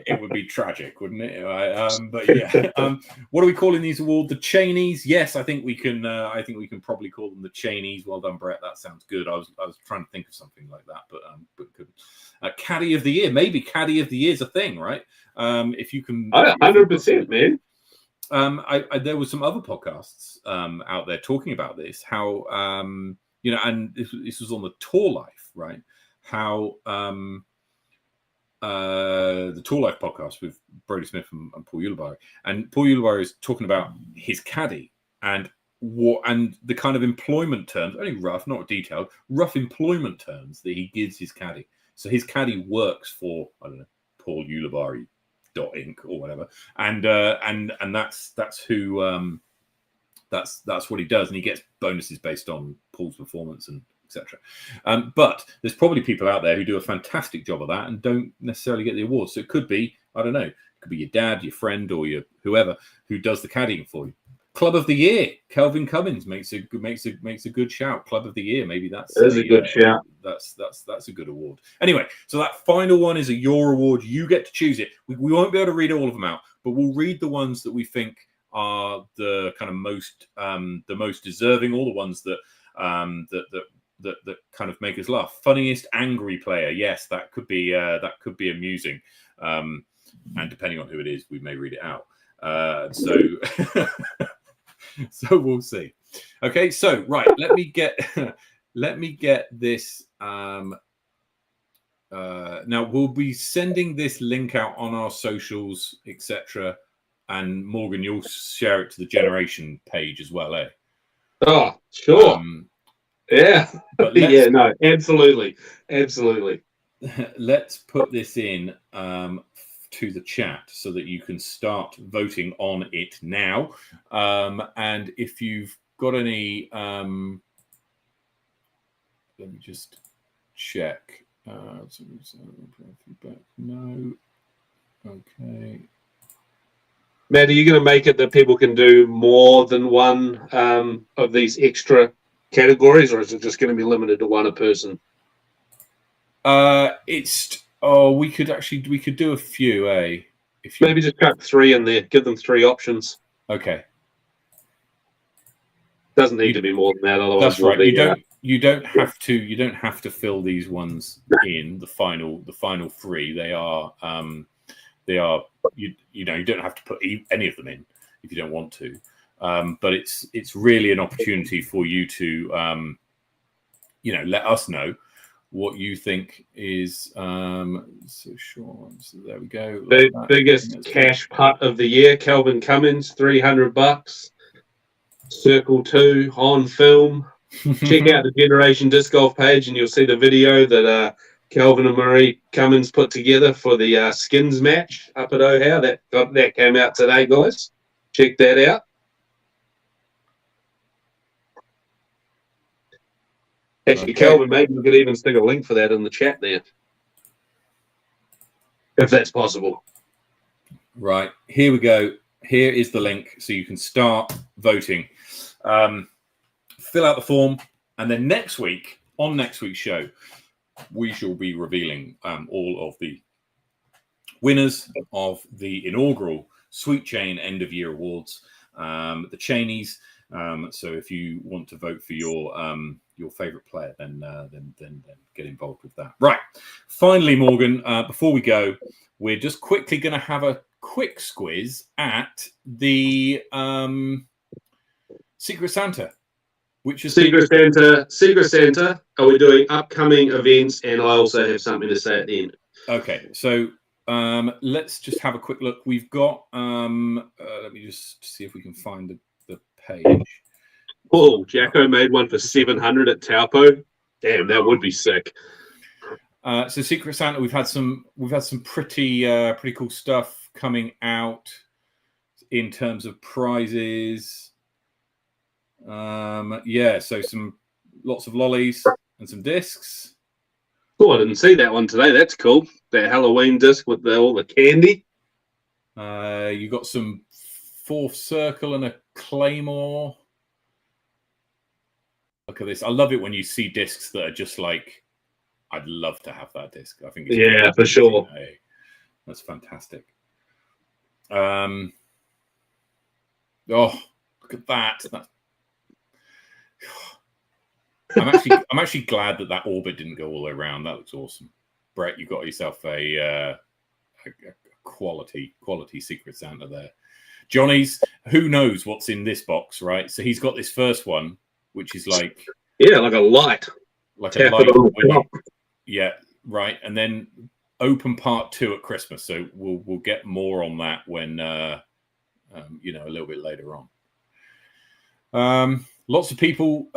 It would be tragic, wouldn't it? But yeah, what are we calling these awards? The Cheneys? Yes, I think we can. I think we can probably call them the Cheneys. Well done, Brett. That sounds good. I was trying to think of something like that, but good. Caddy of the year, maybe Caddy of the year is a thing, right? If you can, 100%, man. There was some other podcasts out there talking about this, how and this was on the Tour Life, right? How the Tour Life podcast with Brody Smith and Paul Ulibarri, and Paul Ulibarri is talking about his caddy and the kind of employment terms, only rough, not detailed, rough employment terms that he gives his caddy. So his caddy works for, I don't know, Paul Ulibarri Inc. or whatever, and that's who that's what he does, and he gets bonuses based on Paul's performance and etc. But there's probably people out there who do a fantastic job of that and don't necessarily get the awards. So it could be, I don't know, it could be your dad, your friend, or your whoever who does the caddying for you. Club of the Year, Kelvin Cummins makes a good shout. Club of the Year, maybe that's a good shout. That's a good award. Anyway, so that final one is your award. You get to choose it. We won't be able to read all of them out, but we'll read the ones that we think are the kind of most deserving, all the ones that that kind of make us laugh. Funniest angry player, yes, that could be amusing, and depending on who it is, we may read it out. So we'll see. Okay, so right, let me get this. Now we'll be sending this link out on our socials, etc. And Morgan, you'll share it to the Generation page as well, eh? Oh, sure. Yeah. Yeah. No. Absolutely. Let's put this in to the chat so that you can start voting on it now. And if you've got any, let me just check. No. Okay. Matt, are you going to make it that people can do more than one of these extra categories, or is it just going to be limited to one a person? We could do a few, eh? Maybe just cut 3 in there. Give them 3 options. Okay. Doesn't need to be more than that. Otherwise, that's right. You don't have to fill these ones in the final 3. They are you don't have to put any of them in if you don't want to. But it's really an opportunity for you to let us know what you think is so sure. So there we go. The biggest cash putt of the year, Kelvin Cummins, $300. Circle 2 on film. Check out the Generation Disc Golf page and you'll see the video that Kelvin and Marie Cummins put together for the skins match up at O'Howe. That came out today, guys. Check that out. Actually, okay. Kelvin, maybe we could even stick a link for that in the chat there, if that's possible. Right, here we go. Here is the link, so you can start voting. Fill out the form, and then next week, on next week's show, we shall be revealing all of the winners of the inaugural Sweet Chain End of Year Awards, the Chainies. So if you want to vote for your favorite player, then get involved with that. Right. Finally, Morgan, before we go, we're just quickly going to have a quick squiz at the Secret Santa, which is Secret Santa. Are we doing upcoming events? And I also have something to say at the end. Okay, so let's just have a quick look. We've got. Let me just see if we can find the page. Oh, Jacko made one for 700 at Taupo. Damn, that would be sick. So Secret Santa, we've had some pretty cool stuff coming out in terms of prizes. So lots of lollies and some discs. Oh, I didn't see that one today. That's cool. That Halloween disc with all the candy. You got some fourth circle and a claymore. Look at this. I love it when you see discs that are just like, I'd love to have that disc. I think it's for sure. Hey, that's fantastic. Oh, look at that. I'm actually glad that orbit didn't go all the way around. That looks awesome. Brett, you got yourself a quality Secret Santa there. Johnny's, who knows what's in this box, right? So he's got this first one, which is like like a light. Like Tap a light. it on the top. Yeah, right. And then open part 2 at Christmas. So we'll get more on that when a little bit later on. Lots of people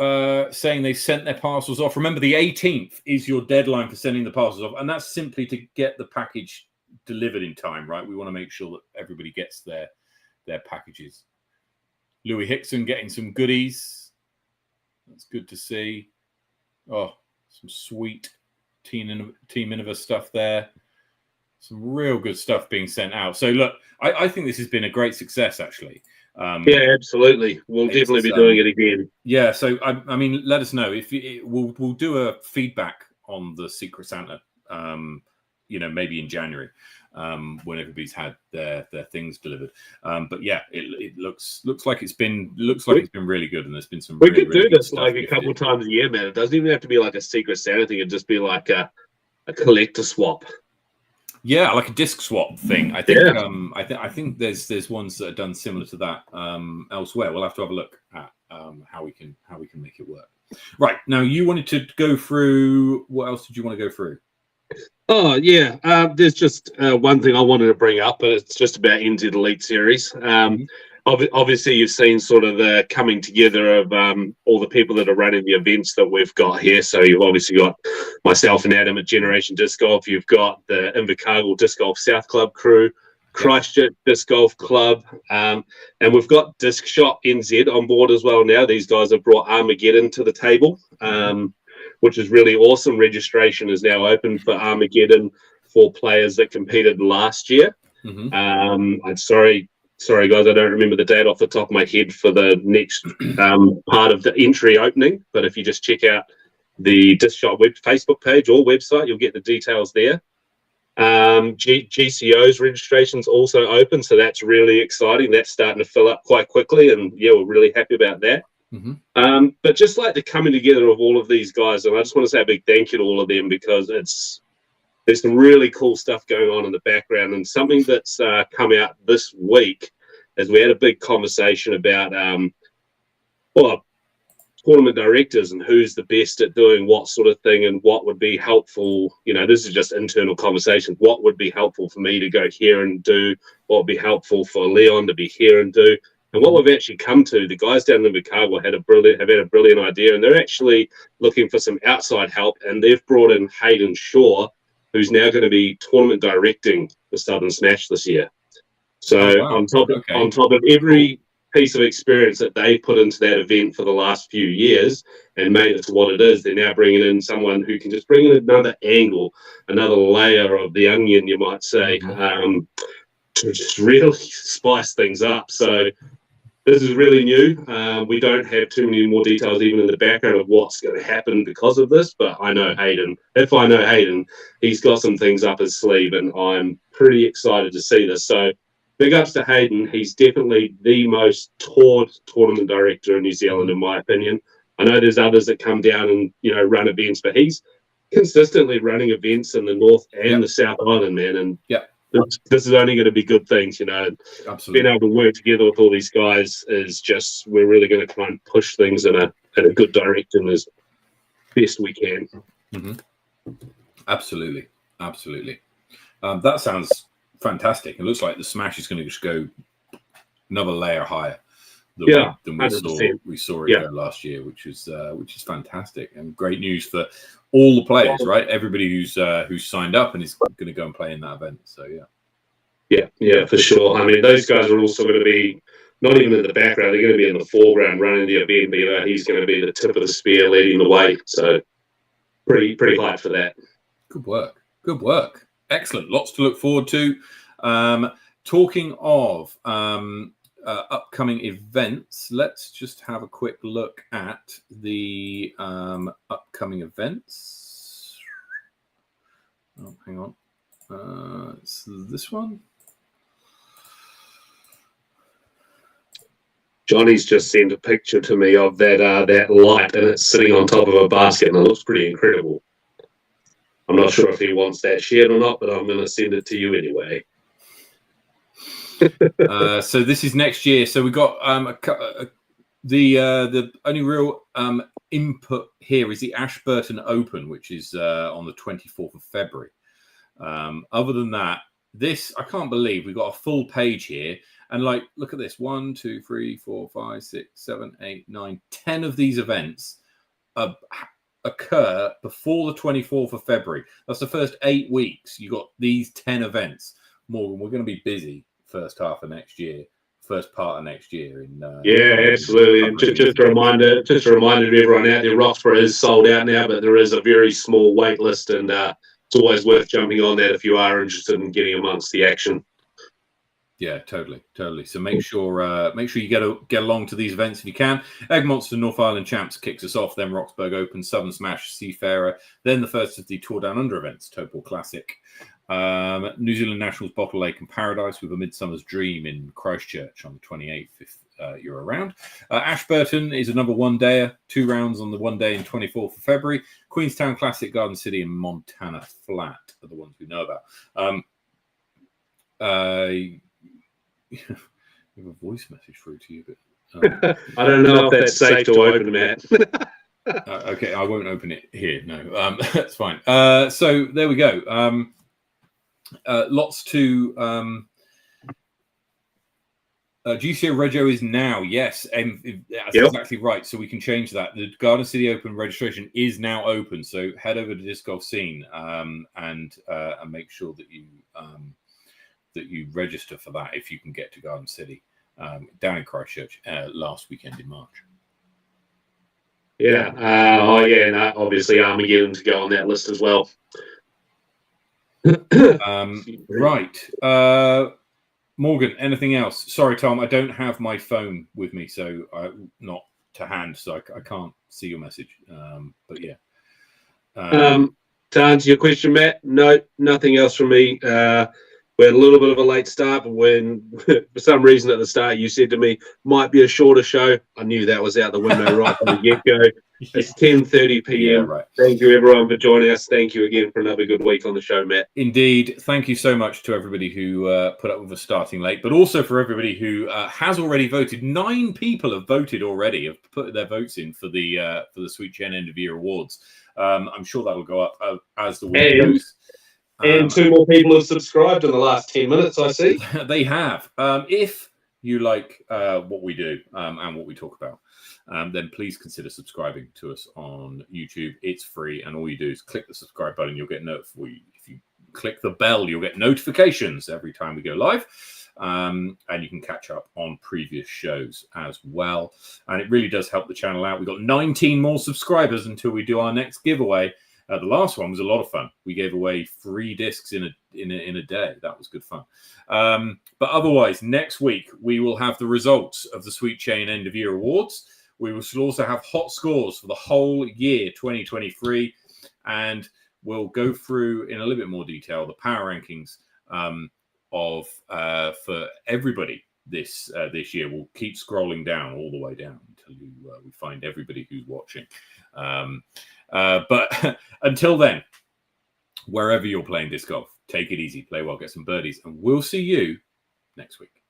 saying they sent their parcels off. Remember, the 18th is your deadline for sending the parcels off, and that's simply to get the package delivered in time, right? We want to make sure that everybody gets their packages. Louis Hickson getting some goodies. That's good to see. Oh, some sweet Team Innova stuff there. Some real good stuff being sent out. So look, I think this has been a great success, actually. Yeah, absolutely. We'll definitely be doing it again. Yeah. So I mean, let us know if we'll do a feedback on the Secret Santa. Maybe in January, when everybody's had their things delivered. But yeah, it looks like it's been really good, and there's been some. We really, could really do this like a couple of times a year, man. It doesn't even have to be like a Secret Santa thing. It'd just be like a collector swap. Yeah, like a disc swap thing. I think. Yeah. I think there's ones that are done similar to that elsewhere. We'll have to have a look at how we can make it work. Right, now, you wanted to go through. What else did you want to go through? Oh yeah, there's just one thing I wanted to bring up, and it's just about NZ Elite Series. Obviously, you've seen sort of the coming together of all the people that are running the events that we've got here. So you've obviously got myself and Adam at Generation Disc Golf. You've got the Invercargill Disc Golf South Club crew, Christchurch Disc Golf Club, and we've got Disc Shop NZ on board as well now. These guys have brought Armageddon to the table, which is really awesome. Registration is now open for Armageddon for players that competed last year. I'm sorry guys, I don't remember the date off the top of my head for the next part of the entry opening, but if you just check out the Disc Shop Facebook page or website, you'll get the details there. GCO's registration's also open, so that's really exciting. That's starting to fill up quite quickly, and yeah, we're really happy about that. But just like the coming together of all of these guys, and I just want to say a big thank you to all of them, because there's some really cool stuff going on in the background. And something that's come out this week is we had a big conversation about tournament directors and who's the best at doing what sort of thing, and what would be helpful. This is just internal conversation. What would be helpful for me to go here and do? What would be helpful for Leon to be here and do? And what we've actually come to, the guys down in Invercargill have had a brilliant idea, and they're actually looking for some outside help, and they've brought in Hayden Shaw, who's now going to be tournament directing the Southern Smash this year. So on top of every piece of experience that they put into that event for the last few years and made it to what it is, they're now bringing in someone who can just bring in another angle, another layer of the onion, you might say, to just really spice things up. So this is really new. We don't have too many more details even in the background of what's going to happen because of this, but I know Hayden. If I know Hayden, he's got some things up his sleeve, and I'm pretty excited to see this. So big ups to Hayden. He's definitely the most toured tournament director in New Zealand, in my opinion. I know there's others that come down and run events, but he's consistently running events in the North and the South Island, man. And this is only going to be good things, Absolutely. Being able to work together with all these guys is just, we're really going to try and push things in a good direction as best we can. Absolutely. That sounds fantastic. It looks like the Smash is going to just go another layer higher than we saw it go last year, which is fantastic, and great news for all the players, right? Everybody who's signed up and is going to go and play in that event. So yeah, for sure. I mean, those guys are also going to be not even in the background; they're going to be in the foreground running the event. But he's going to be the tip of the spear, leading the way. So pretty hyped for that. Good work. Excellent. Lots to look forward to. Talking of upcoming events, let's just have a quick look at the upcoming events. Oh, hang on. It's this one. Johnny's just sent a picture to me of that light, and it's sitting on top of a basket, and it looks pretty incredible. I'm not sure if he wants that shared or not, but I'm going to send it to you anyway. So this is next year. So we got the only real input here is the Ashburton Open, which is on the 24th of February. Other than that, this I can't believe we got a full page here. And like, look at this: 1, 2, 3, 4, 5, 6, 7, 8, 9, 10 of these events occur before the 24th of February. That's the first 8 weeks. You got these 10 events. Morgan, we're going to be busy first half of next year, first part of next year. Yeah, absolutely. And just a reminder to everyone out there, Roxburgh is sold out now, but there is a very small wait list, and it's always worth jumping on that if you are interested in getting amongst the action. Yeah, totally. So make sure you get along to these events if you can. Egg Monster North Island Champs kicks us off, then Roxburgh Open, Southern Smash, Seafarer, then the first of the Tour Down Under events, Topol Classic, New Zealand Nationals Bottle Lake and Paradise with a Midsummer's Dream in Christchurch on the 28th if you're around. Ashburton is another one-dayer, 2 rounds on the one day in 24th of February. Queenstown Classic, Garden City and Montana Flat are the ones we know about. We have a voice message through to you, but I don't know if that's safe to open, Matt. Okay, I won't open it here. No, that's fine. So there we go. Lots to GCO Rego is now, yes, and that's exactly right. So we can change that. The Garden City Open registration is now open. So head over to Disc Golf Scene and make sure that you register for that if you can get to Garden City down in Christchurch last weekend in March. Yeah. And obviously Armageddon to go on that list as well. Right. Morgan, anything else? Sorry, Tom, I don't have my phone with me, so not to hand, so I can't see your message. But yeah. To answer your question, Matt, no, nothing else from me. We had a little bit of a late start, but when for some reason at the start you said to me, might be a shorter show, I knew that was out the window right from the get-go. It's 10:30 p.m. Yeah, right. Thank you, everyone, for joining us. Thank you again for another good week on the show, Matt. Indeed. Thank you so much to everybody who put up with us starting late, but also for everybody who has already voted. 9 people have voted already, have put their votes in for the Sweet Chen End of Year Awards. I'm sure that'll go up as the week goes. And 2 more people have subscribed in the last 10 minutes, I see. They have. If you like what we do and what we talk about, then please consider subscribing to us on YouTube. It's free, and all you do is click the subscribe button. You'll get notified. If you click the bell, you'll get notifications every time we go live. And you can catch up on previous shows as well. And it really does help the channel out. We've got 19 more subscribers until we do our next giveaway. The last one was a lot of fun. We gave away 3 discs in a day. That was good fun. But otherwise, next week we will have the results of the Sweet Chain End of Year Awards. We will also have hot scores for the whole year 2023, and we'll go through in a little bit more detail the power rankings for everybody this year. We'll keep scrolling down all the way down until we find everybody who's watching. But until then, wherever you're playing disc golf, take it easy, play well, get some birdies, and we'll see you next week.